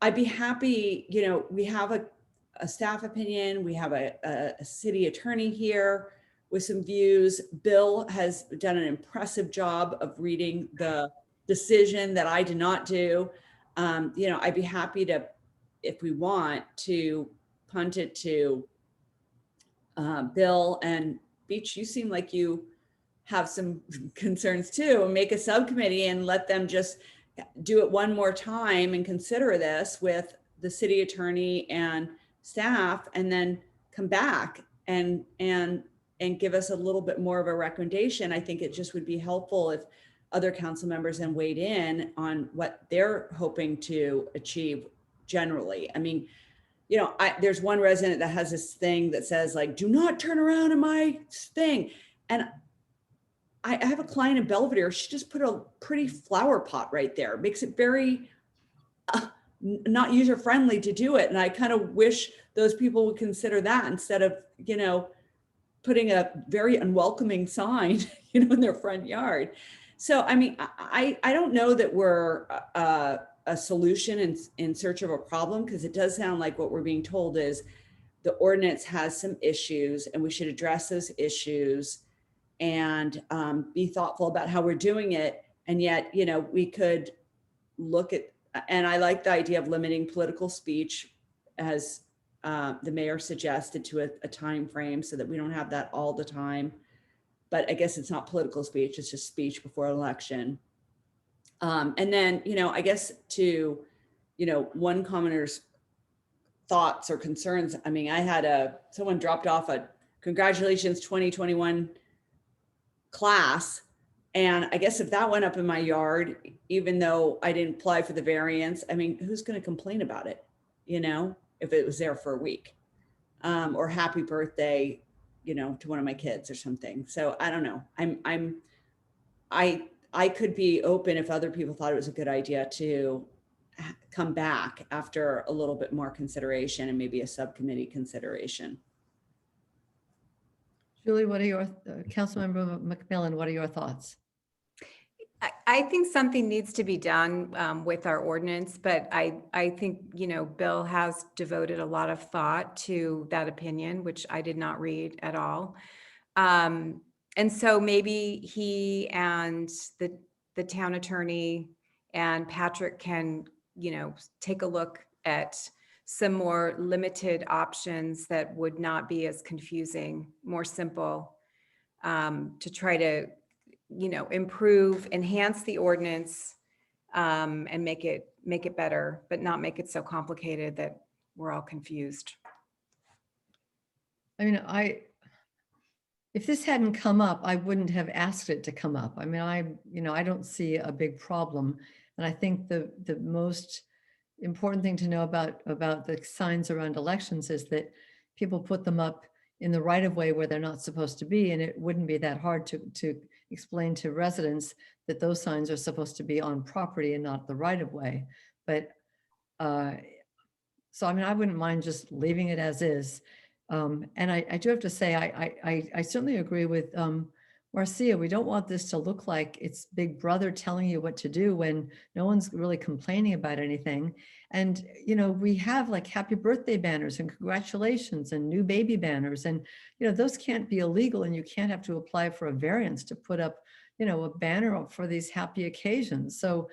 I'd be happy, we have a staff opinion, we have a city attorney here with some views. Bill has done an impressive job of reading the decision that I did not do. I'd be happy to, if we want to, punt it to Bill and Beach. You seem like you have some concerns too, and make a subcommittee and let them just do it one more time and consider this with the city attorney and staff, and then come back and give us a little bit more of a recommendation. I think it just would be helpful if other council members then weighed in on what they're hoping to achieve generally. I mean, there's one resident that has this thing that says like, "Do not turn around in my thing." And I have a client in Belvedere. She just put a pretty flower pot right there. It makes it very not user friendly to do it. And I kind of wish those people would consider that instead of, putting a very unwelcoming sign, in their front yard. So, I mean, I don't know that we're a solution in search of a problem, because it does sound like what we're being told is the ordinance has some issues and we should address those issues and be thoughtful about how we're doing it. And yet, we could look at, and I like the idea of limiting political speech, as the mayor suggested, to a time frame so that we don't have that all the time. But I guess it's not political speech, it's just speech before election. And then, I guess to, one commenter's thoughts or concerns. I mean, I had someone dropped off a congratulations 2021 class. And I guess if that went up in my yard, even though I didn't apply for the variance, I mean, who's going to complain about it? If it was there for a week, or happy birthday, to one of my kids or something. So I don't know. I could be open if other people thought it was a good idea to come back after a little bit more consideration and maybe a subcommittee consideration. Julie, what are your, Councilmember McMillan, what are your thoughts? I think something needs to be done with our ordinance, but I think, Bill has devoted a lot of thought to that opinion, which I did not read at all. And so maybe he and the town attorney and Patrick can, take a look at some more limited options that would not be as confusing, more simple, to try to, improve, enhance the ordinance, and make it better, but not make it so complicated that we're all confused. I mean, if this hadn't come up, I wouldn't have asked it to come up. I mean, I don't see a big problem. And I think the most important thing to know about the signs around elections is that people put them up in the right of way where they're not supposed to be. And it wouldn't be that hard to explain to residents that those signs are supposed to be on property and not the right of way. But so, I mean, I wouldn't mind just leaving it as is. And I do have to say, I certainly agree with Marcia. We don't want this to look like it's Big Brother telling you what to do when no one's really complaining about anything. And, you know, we have like happy birthday banners and congratulations and new baby banners. And, you know, those can't be illegal, and you can't have to apply for a variance to put up, you know, a banner up for these happy occasions. So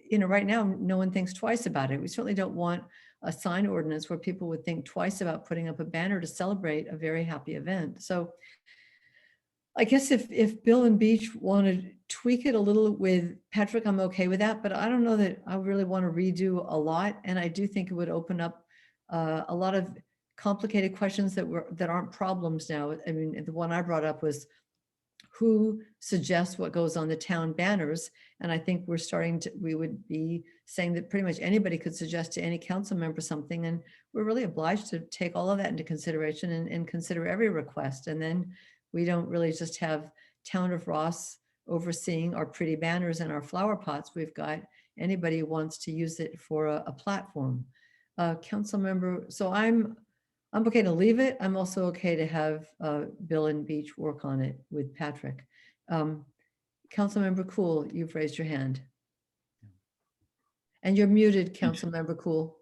you know, right now, no one thinks twice about it. We certainly don't want a sign ordinance where people would think twice about putting up a banner to celebrate a very happy event. So I guess if Bill and Beach want to tweak it a little with Patrick, I'm okay with that, but I don't know that I really want to redo a lot. And I do think it would open up a lot of complicated questions that aren't problems now. I mean, the one I brought up was who suggests what goes on the town banners. And I think we would be saying that pretty much anybody could suggest to any council member something. And we're really obliged to take all of that into consideration and consider every request. And then we don't really just have Town of Ross overseeing our pretty banners and our flower pots. We've got anybody who wants to use it for a platform. Council member, so I'm okay to leave it. I'm also okay to have Bill and Beach work on it with Patrick. Councilmember Cool, you've raised your hand. And you're muted, Councilmember Cool.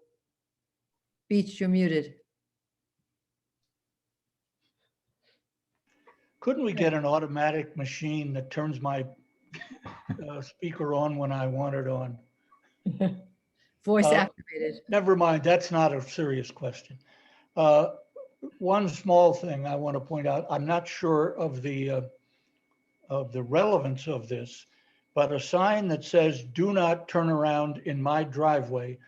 Beach, you're muted. Couldn't we get an automatic machine that turns my speaker on when I want it on? Voice activated. Never mind, that's not a serious question. One small thing I want to point out, I'm not sure of the relevance of this, but a sign that says "Do not turn around in my driveway"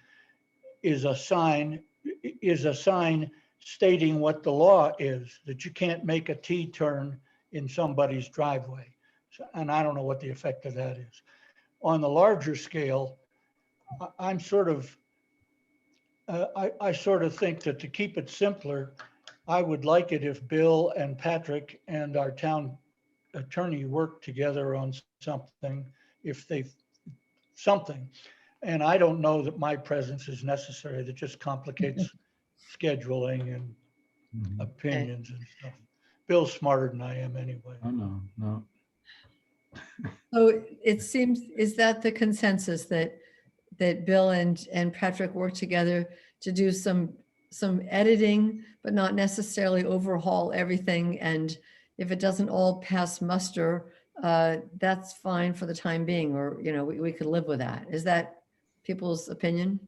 is a sign stating what the law is, that you can't make a T-turn in somebody's driveway. And I don't know what the effect of that is. On the larger scale, I'm sort of, I sort of think that to keep it simpler, I would like it if Bill and Patrick and our town attorney work together on something, something. And I don't know that my presence is necessary. That just complicates scheduling and opinions and stuff. Bill's smarter than I am anyway. Oh, no. So it seems, is that the consensus that Bill and Patrick work together to do some editing, but not necessarily overhaul everything? And if it doesn't all pass muster, that's fine for the time being, or, you know, we could live with that. Is that people's opinion?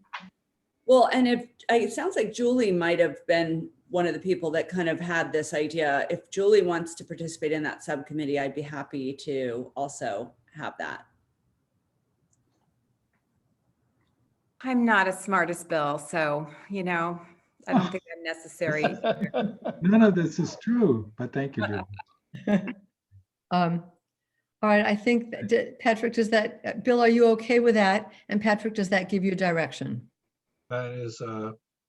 Well, and it sounds like Julie might have been one of the people that kind of had this idea. If Julie wants to participate in that subcommittee, I'd be happy to also have that. I'm not as smart as Bill, so, you know, I don't think I'm necessary. None of this is true, but thank you, Julie. All right, I think, Patrick, Bill, are you okay with that? And Patrick, does that give you direction? That is,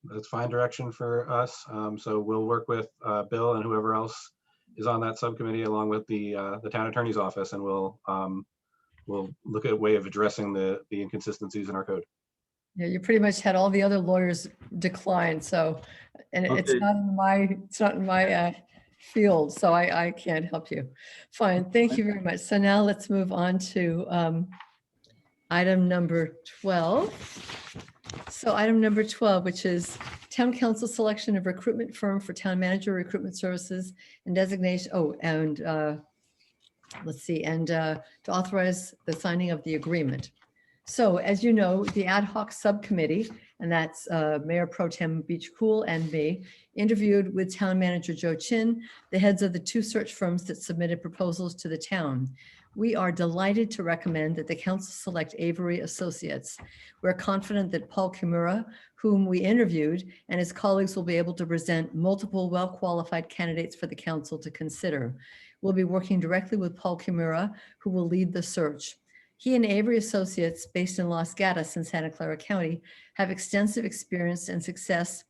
that's fine direction for us. So we'll work with Bill and whoever else is on that subcommittee, along with the town attorney's office, and we'll look at a way of addressing the inconsistencies in our code. Yeah, you pretty much had all the other lawyers decline, so, and it's Okay. not in my field, so I can't help you. Fine, thank you very much. So now let's move on to item number 12. So item number 12, which is town council selection of recruitment firm for town manager recruitment services and designation. Oh, and let's see, and to authorize the signing of the agreement. So as you know, the ad hoc subcommittee, and that's Mayor Pro Tem Beach Cool and me, interviewed with town manager Joe Chin, the heads of the two search firms that submitted proposals to the town. We are delighted to recommend that the council select Avery Associates. We're confident that Paul Kimura, whom we interviewed, and his colleagues will be able to present multiple well-qualified candidates for the council to consider. We'll be working directly with Paul Kimura, who will lead the search. He and Avery Associates, based in Los Gatos in Santa Clara County, have extensive experience and success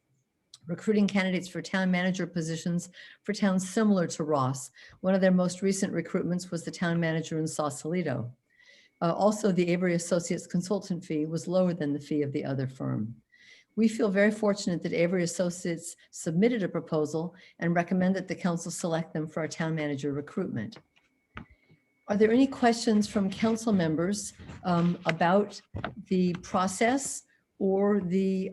recruiting candidates for town manager positions for towns similar to Ross. One of their most recent recruitments was the town manager in Sausalito. Also, the Avery Associates consultant fee was lower than the fee of the other firm. We feel very fortunate that Avery Associates submitted a proposal and recommend that the council select them for our town manager recruitment. Are there any questions from council members about the process or the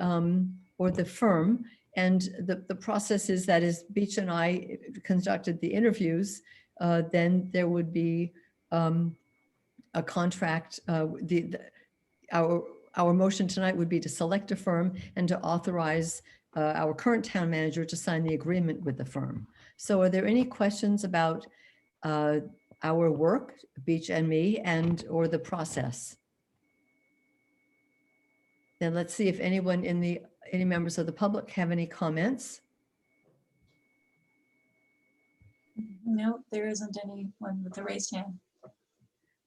firm? And the process is that as Beach and I conducted the interviews, then there would be a contract. Our motion tonight would be to select a firm and to authorize our current town manager to sign the agreement with the firm. So are there any questions about our work, Beach and me, and or the process? Then let's see if anyone any members of the public have any comments. No, there isn't anyone with a raised hand.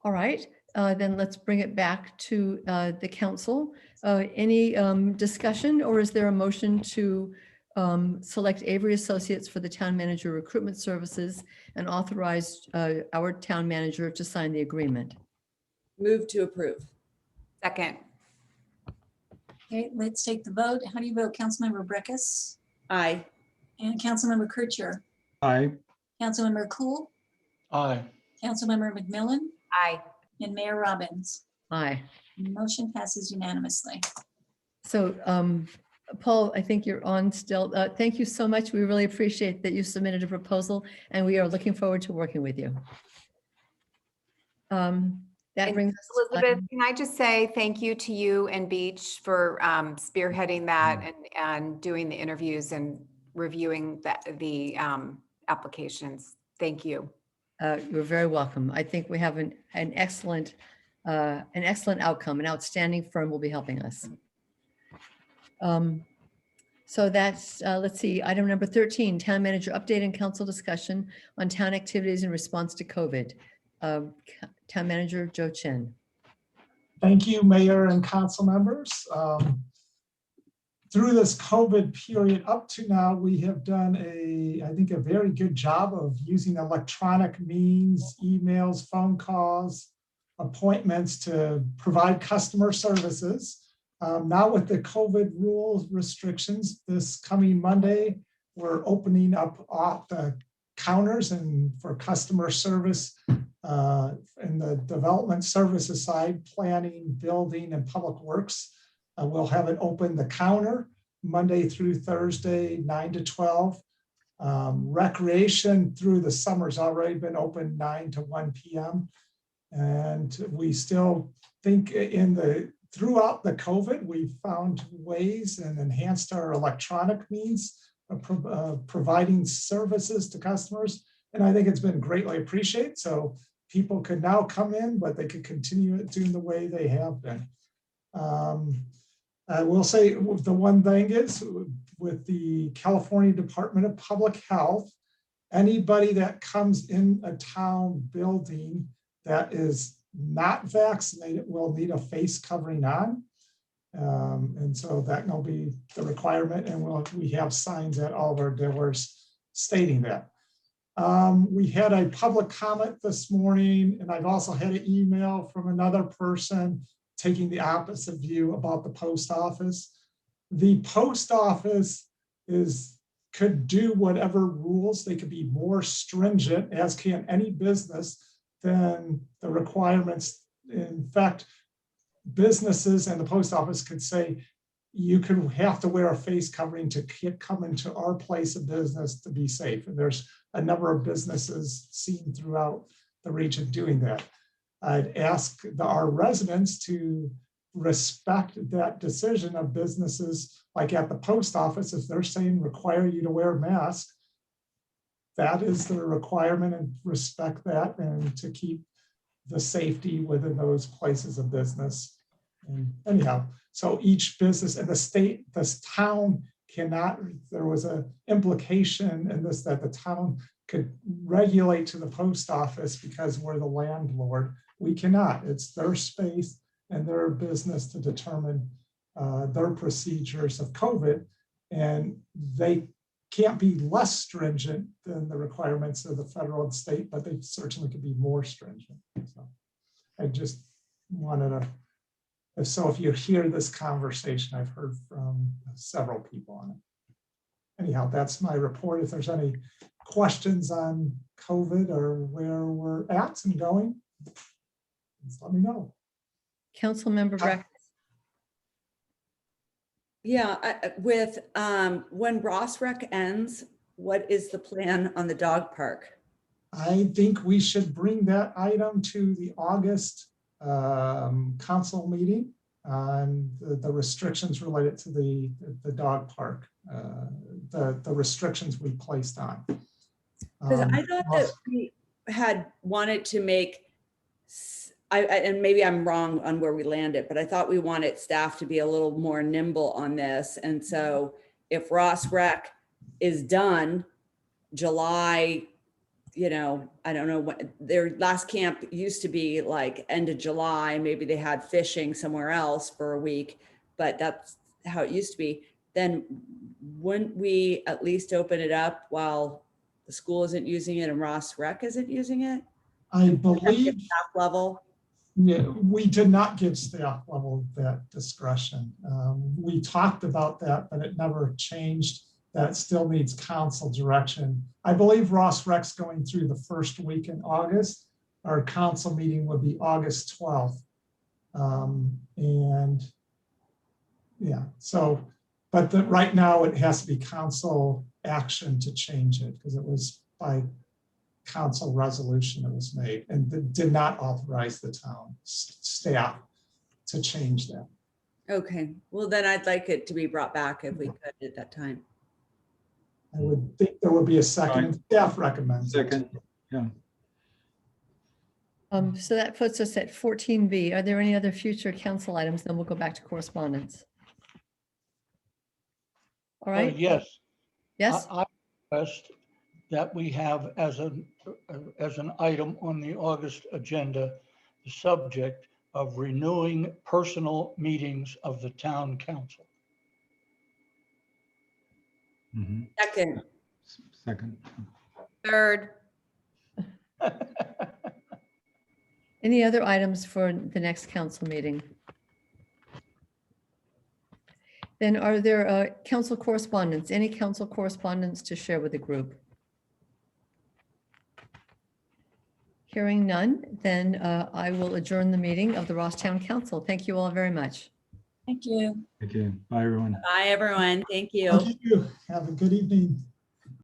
All right, then let's bring it back to the council. Any discussion, or is there a motion to select Avery Associates for the town manager recruitment services and authorize our town manager to sign the agreement? Move to approve. Second. Okay, let's take the vote. How do you vote? Councilmember Breckus Aye. and Councilmember Kircher, Aye. Councilmember Cool, Aye. Councilmember McMillan, Aye. and Mayor Robbins. Aye. Motion passes unanimously. So Paul, I think you're on still. Thank you so much. We really appreciate that you submitted a proposal and we are looking forward to working with you. That And brings us. Elizabeth, can I just say thank you to you and Beach for spearheading that and doing the interviews and reviewing the applications. Thank you. You're very welcome. I think we have an excellent outcome. An outstanding firm will be helping us. So that's, let's see, item number 13, town manager update and council discussion on town activities in response to COVID. Town manager Joe Chin. Thank you, Mayor and council members. Through this COVID period up to now, we have done I think a very good job of using electronic means, emails, phone calls, appointments to provide customer services. Now with the COVID rules restrictions, this coming Monday, we're opening up off the counters and for customer service in the development services side, planning, building, and public works. We'll have it open the counter Monday through Thursday, 9 to 12. Recreation through the summer's already been open 9 to 1 p.m. And we still think throughout the COVID, we've found ways and enhanced our electronic means of providing services to customers. And I think it's been greatly appreciated. So people can now come in, but they could continue it doing the way they have been. I will say the one thing is with the California Department of Public Health, anybody that comes in a town building that is not vaccinated will need a face covering on. And so that will be the requirement, and we have signs at all of our doors stating that. We had a public comment this morning, and I've also had an email from another person taking the opposite view about the post office. The post office could do whatever rules, they could be more stringent, as can any business, than the requirements. In fact, businesses and the post office could say, you could have to wear a face covering to come into our place of business to be safe. And there's a number of businesses seen throughout the region doing that. I'd ask our residents to respect that decision of businesses like at the post office. If they're saying require you to wear a mask, that is the requirement, and respect that, and to keep the safety within those places of business. And anyhow, so each business in the state, this town cannot, there was a implication in this that the town could regulate to the post office because we're the landlord. We cannot. It's their space and their business to determine their procedures of COVID. And they can't be less stringent than the requirements of the federal and state, but they certainly could be more stringent. So I just wanted to, so if you hear this conversation, I've heard from several people on it. Anyhow, that's my report. If there's any questions on COVID or where we're at and going, just let me know. Councilmember Brackett. Yeah, with when Ross Rec ends, what is the plan on the dog park? I think we should bring that item to the August council meeting on the restrictions related to the dog park, the restrictions we placed on. Because I thought that we had wanted to make, and maybe I'm wrong on where we landed, but I thought we wanted staff to be a little more nimble on this. And so if Ross Rec is done July, you know, I don't know what their last camp used to be, like end of July, maybe they had fishing somewhere else for a week, but that's how it used to be. Then wouldn't we at least open it up while the school isn't using it and Ross Rec isn't using it? I believe Staff level. yeah, we did not give staff level that discretion. We talked about that, but it never changed. That still needs council direction. I believe Ross Rec's going through the first week in August. Our council meeting would be August 12th. And yeah, so, but right now it has to be council action to change it because it was by council resolution that was made and that did not authorize the town staff to change that. Okay, well then I'd like it to be brought back if we could at that time. I would think there would be a second, and staff recommends. it. Second, yeah. So that puts us at 14B. Are there any other future council items? Then we'll go back to correspondence. All right. Yes. Yes. I request that we have as an item on the August agenda, the subject of renewing personal meetings of the town council. Mhm. Second. Second. Third. Any other items for the next council meeting? Then are there council correspondence? Any council correspondence to share with the group? Hearing none, then I will adjourn the meeting of the Ross-Town Council. Thank you all very much. Thank you. Thank you. Bye, everyone. Bye, everyone. Thank you. Thank you. Have a good evening.